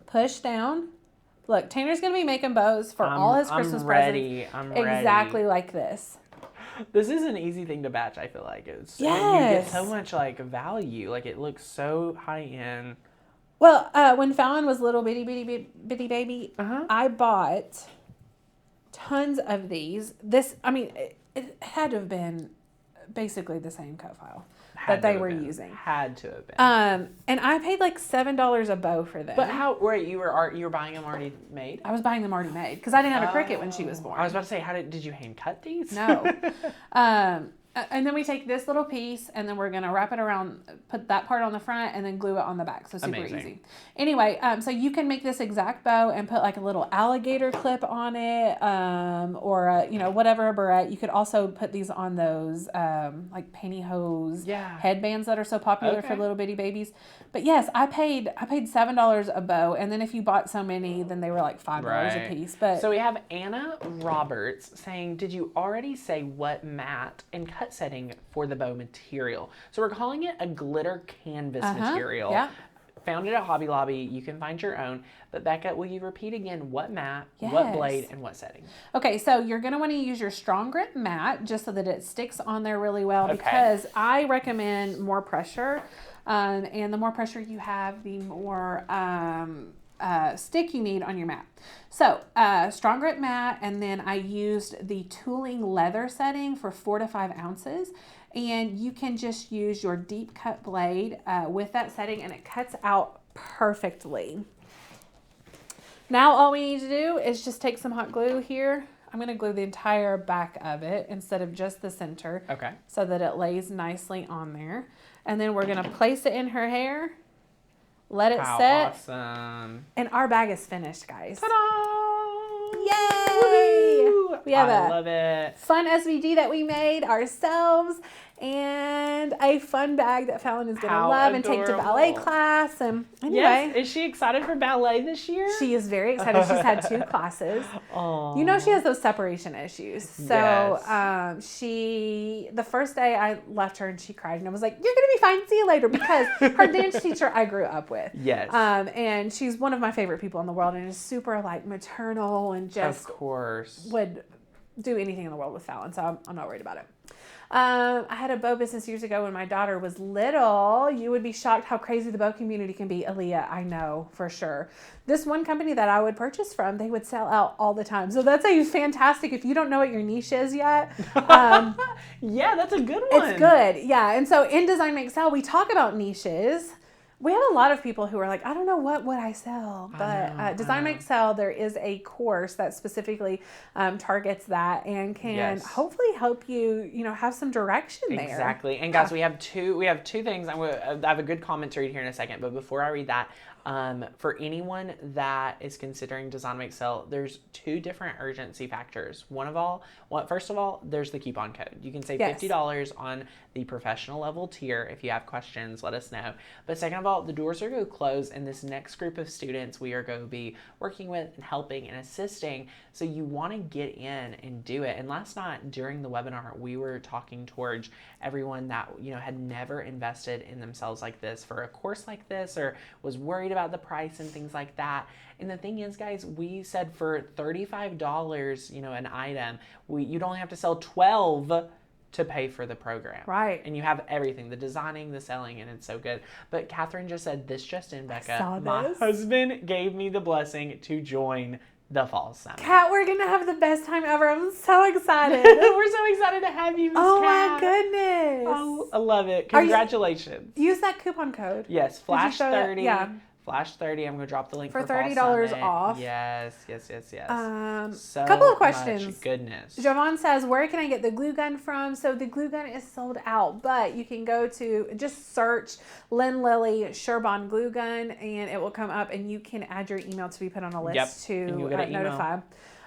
Speaker 1: Push down. Look, Tanner's going to be making bows for all his Christmas presents.
Speaker 2: I'm ready.
Speaker 1: Exactly like this.
Speaker 2: This is an easy thing to batch, I feel like.
Speaker 1: Yes.
Speaker 2: You get so much like value. Like it looks so high end.
Speaker 1: Well, when Fallon was little bitty baby, I bought tons of these. It had to have been basically the same cut file that they were using.
Speaker 2: Had to have been.
Speaker 1: And I paid like $7 a bow for them.
Speaker 2: But you were buying them already made?
Speaker 1: I was buying them already made because I didn't have a Cricut when she was born.
Speaker 2: I was about to say, did you hand cut these?
Speaker 1: No. And then we take this little piece and then we're going to wrap it around, put that part on the front and then glue it on the back. So super
Speaker 2: Amazing.
Speaker 1: easy. Anyway, so you can make this exact bow and put like a little alligator clip on it, or whatever, a barrette. You could also put these on those like pantyhose headbands that are so popular for little bitty babies. But yes, I paid $7 a bow, and then if you bought so many, then they were like $5 a piece. But
Speaker 2: so we have Anna Roberts saying, did you already say what mat and cut setting for the bow material? So we're calling it a glitter canvas material.
Speaker 1: Yeah.
Speaker 2: Found it at Hobby Lobby. You can find your own. But Becca, will you repeat again what mat, what blade, and what setting?
Speaker 1: Okay, so you're going to want to use your strong grip mat just so that it sticks on there really well, because I recommend more pressure. And the more pressure you have, the more stick you need on your mat. So strong grip mat, and then I used the tooling leather setting for 4 to 5 ounces. And you can just use your deep cut blade with that setting, and it cuts out perfectly. Now all we need to do is just take some hot glue here. I'm going to glue the entire back of it instead of just the center.
Speaker 2: Okay.
Speaker 1: So that it lays nicely on there. And then we're going to place it in her hair. Let it set.
Speaker 2: Awesome.
Speaker 1: And our bag is finished, guys.
Speaker 2: Ta-da!
Speaker 1: Yay!
Speaker 2: Woo!
Speaker 1: We have
Speaker 2: I love it.
Speaker 1: Fun SVG that we made ourselves, and a fun bag that Fallon is going to love and take to ballet class. And anyway,
Speaker 2: yes. Is she excited for ballet this year?
Speaker 1: She is very excited. She's had 2 classes.
Speaker 2: Oh.
Speaker 1: You know, she has those separation issues. So the first day I left her and she cried, and I was like, "You're going to be fine. See you later," because her dance teacher I grew up with.
Speaker 2: Yes.
Speaker 1: And she's one of my favorite people in the world, and is super like maternal and just
Speaker 2: of course
Speaker 1: would do anything in the world with Fallon. So I'm not worried about it. I had a bow business years ago when my daughter was little. You would be shocked how crazy the bow community can be. Aaliyah, I know for sure. This one company that I would purchase from, they would sell out all the time. So that's a fantastic, if you don't know what your niche is yet.
Speaker 2: Yeah, that's a good one.
Speaker 1: It's good. Yeah. And so in Design Make Sell, we talk about niches. We have a lot of people who are like, I don't know what would I sell, but Design Make Sell, there is a course that specifically targets that and can hopefully help you, have some direction there.
Speaker 2: Exactly. And guys, we have two things. I have a good comment to read here in a second, but before I read that, for anyone that is considering Design Make Sell, there's 2 different urgency factors. First of all, there's the coupon code. You can save $50 on the professional level tier. If you have questions, let us know. But second of all, the doors are going to close, and this next group of students we are going to be working with and helping and assisting. So you want to get in and do it. And last night during the webinar, we were talking towards everyone that had never invested in themselves like this for a course like this, or was worried about the price and things like that. And the thing is, guys, we said for $35, an item, you'd only have to sell 12 to pay for the program.
Speaker 1: Right.
Speaker 2: And you have everything, the designing, the selling, and it's so good. But Catherine just said, this just in, Becca. My husband gave me the blessing to join the Fall Summit.
Speaker 1: Kat, we're going to have the best time ever. I'm so excited.
Speaker 2: We're so excited to have you, Miss
Speaker 1: Oh,
Speaker 2: Kat.
Speaker 1: my goodness.
Speaker 2: Oh, I love it. Congratulations.
Speaker 1: Use that coupon code.
Speaker 2: Yes, Flash 30.
Speaker 1: Yeah.
Speaker 2: Flash 30. I'm going to drop the link for
Speaker 1: $30
Speaker 2: Fall Summit.
Speaker 1: off.
Speaker 2: Yes.
Speaker 1: So couple of questions.
Speaker 2: Much goodness.
Speaker 1: Javon says, where can I get the glue gun from? So the glue gun is sold out, but you can go to, just search Lynn Lilly Sherbon glue gun, and it will come up, and you can add your email to be put on a list to notify.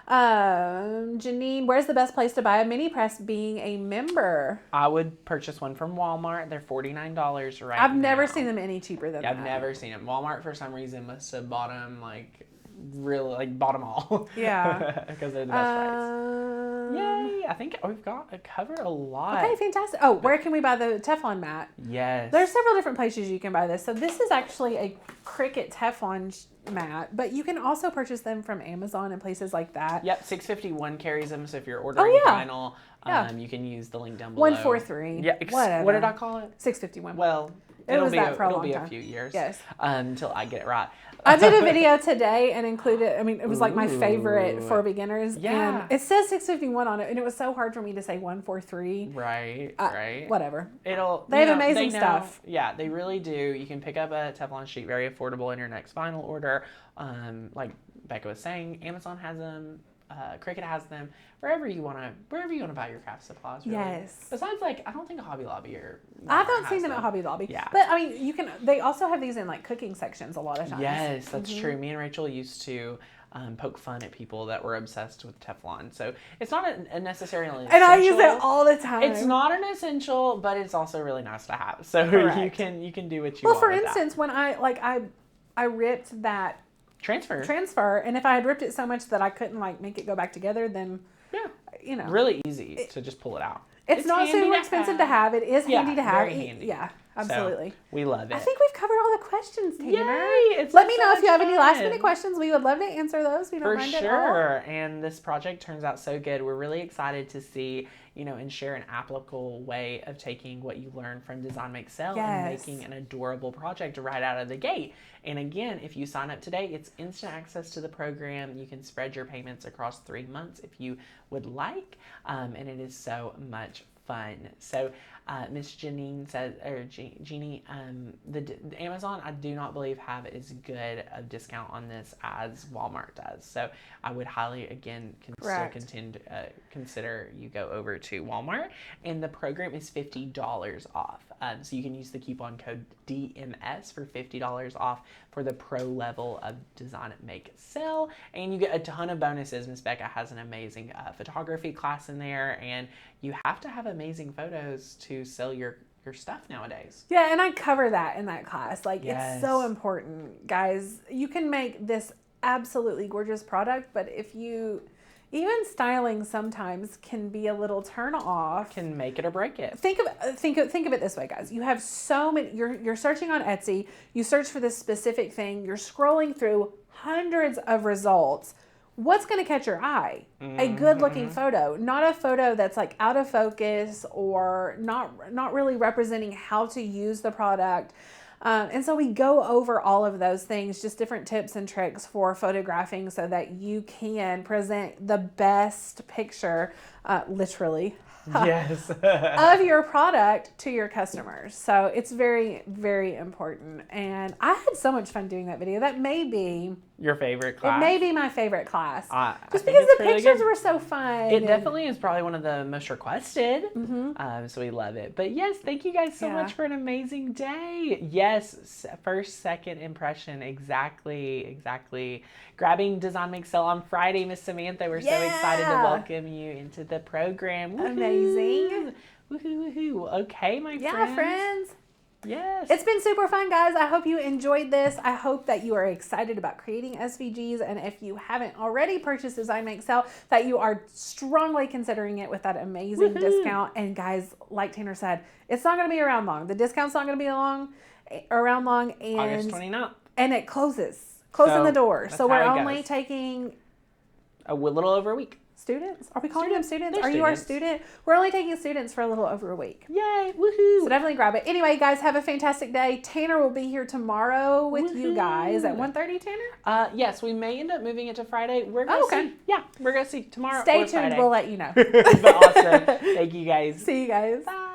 Speaker 1: Janine, where's the best place to buy a mini press being a member?
Speaker 2: I would purchase one from Walmart. They're $49 right now.
Speaker 1: I've never seen them any cheaper than that.
Speaker 2: I've never seen them. Walmart, for some reason, must have bought them, bought them all.
Speaker 1: Yeah.
Speaker 2: Because they're the best price. Yay! I think we've covered a lot.
Speaker 1: Okay, fantastic. Oh, where can we buy the Teflon mat?
Speaker 2: Yes.
Speaker 1: There's several different places you can buy this. So this is actually a Cricut Teflon mat, but you can also purchase them from Amazon and places like that.
Speaker 2: Yep, 651 carries them, so if you're ordering vinyl, you can use the link down below.
Speaker 1: 143.
Speaker 2: Yeah,
Speaker 1: whatever.
Speaker 2: What did I call it?
Speaker 1: 651.
Speaker 2: Well, it'll be a few years.
Speaker 1: Yes.
Speaker 2: Until I get it right.
Speaker 1: I did a video today and included, it was like my favorite for beginners.
Speaker 2: Yeah.
Speaker 1: And it says 651 on it, and it was so hard for me to say 143.
Speaker 2: Right.
Speaker 1: Whatever.
Speaker 2: They
Speaker 1: have amazing stuff.
Speaker 2: Yeah, they really do. You can pick up a Teflon sheet, very affordable, in your next vinyl order. Like Becca was saying, Amazon has them. Cricut has them. Wherever you want to buy your craft supplies. Really.
Speaker 1: Yes.
Speaker 2: Besides, like, I don't think Hobby Lobby or
Speaker 1: I've not seen them at Hobby Lobby.
Speaker 2: Yeah.
Speaker 1: But I mean, they also have these in like cooking sections a lot of times.
Speaker 2: Yes, that's true. Me and Rachel used to poke fun at people that were obsessed with Teflon. So it's not a necessarily essential.
Speaker 1: And I use it all the time.
Speaker 2: It's not an essential, but it's also really nice to have. So
Speaker 1: Correct.
Speaker 2: you can do what you
Speaker 1: well,
Speaker 2: want.
Speaker 1: for
Speaker 2: with
Speaker 1: instance, when I ripped that
Speaker 2: transfer,
Speaker 1: and if I had ripped it so much that I couldn't like make it go back together, then
Speaker 2: really easy to just pull it out.
Speaker 1: It's not super expensive to have. It is handy to have.
Speaker 2: Very handy.
Speaker 1: Yeah, absolutely.
Speaker 2: So, we love it.
Speaker 1: I think we've covered all the questions, Tanner.
Speaker 2: Yay!
Speaker 1: Let me know if you have any last minute questions. We would love to answer those. We don't mind at all.
Speaker 2: For sure. And this project turns out so good. We're really excited to see, and share an applicable way of taking what you learned from Design Make Sell and making an adorable project right out of the gate. And again, if you sign up today, it's instant access to the program. You can spread your payments across 3 months if you would like. And it is so much fun. So Miss Janine says, or Jeannie, the Amazon, I do not believe have as good a discount on this as Walmart does. So I would highly, again, consider you go over to Walmart. And the program is $50 off. So you can use the coupon code DMS for $50 off for the pro level of Design Make Sell. And you get a ton of bonuses. Miss Becca has an amazing photography class in there. And you have to have amazing photos to sell your stuff nowadays.
Speaker 1: Yeah, and I cover that in that class. Like, it's so important, guys. You can make this absolutely gorgeous product, but if you... Even styling sometimes can be a little turn off.
Speaker 2: Can make it or break it.
Speaker 1: Think of it this way, guys. You have so many. You're searching on Etsy. You search for this specific thing. You're scrolling through hundreds of results. What's going to catch your eye? A good-looking photo, not a photo that's like out of focus or not really representing how to use the product. And so we go over all of those things, just different tips and tricks for photographing so that you can present the best picture, literally, of your product to your customers. So it's very, very important. And I had so much fun doing that video. That may be
Speaker 2: your favorite class.
Speaker 1: It may be my favorite class.
Speaker 2: Just
Speaker 1: because the pictures were so fun.
Speaker 2: It definitely is probably one of the most requested. So we love it. But yes, thank you guys so much for an amazing day. Yes, first, second impression. Exactly. Grabbing Design Make Sell on Friday, Miss Samantha. We're so excited to welcome you into the program. Woo-hoo.
Speaker 1: Amazing.
Speaker 2: Woohoo. Okay, my friends.
Speaker 1: Yeah, friends.
Speaker 2: Yes.
Speaker 1: It's been super fun, guys. I hope you enjoyed this. I hope that you are excited about creating SVGs. And if you haven't already purchased Design Make Sell, that you are strongly considering it with that amazing discount. And guys, like Tanner said, it's not going to be around long. The discount's not going to be around long. And
Speaker 2: August 29th.
Speaker 1: And it closing the door. So we're only
Speaker 2: goes.
Speaker 1: taking
Speaker 2: a little over a week.
Speaker 1: Students? Are we calling them students?
Speaker 2: They're
Speaker 1: Are you our student? We're only taking students for a little over a week.
Speaker 2: Yay! Woohoo!
Speaker 1: So definitely grab it. Anyway, guys, have a fantastic day. Tanner will be here tomorrow with you guys at 1:30, Tanner?
Speaker 2: Yes, we may end up moving it to Friday. We're gonna see. Yeah, we're gonna see tomorrow.
Speaker 1: Stay
Speaker 2: or
Speaker 1: tuned.
Speaker 2: Friday.
Speaker 1: We'll let you know.
Speaker 2: But awesome. Thank you guys.
Speaker 1: See you guys.
Speaker 2: Bye.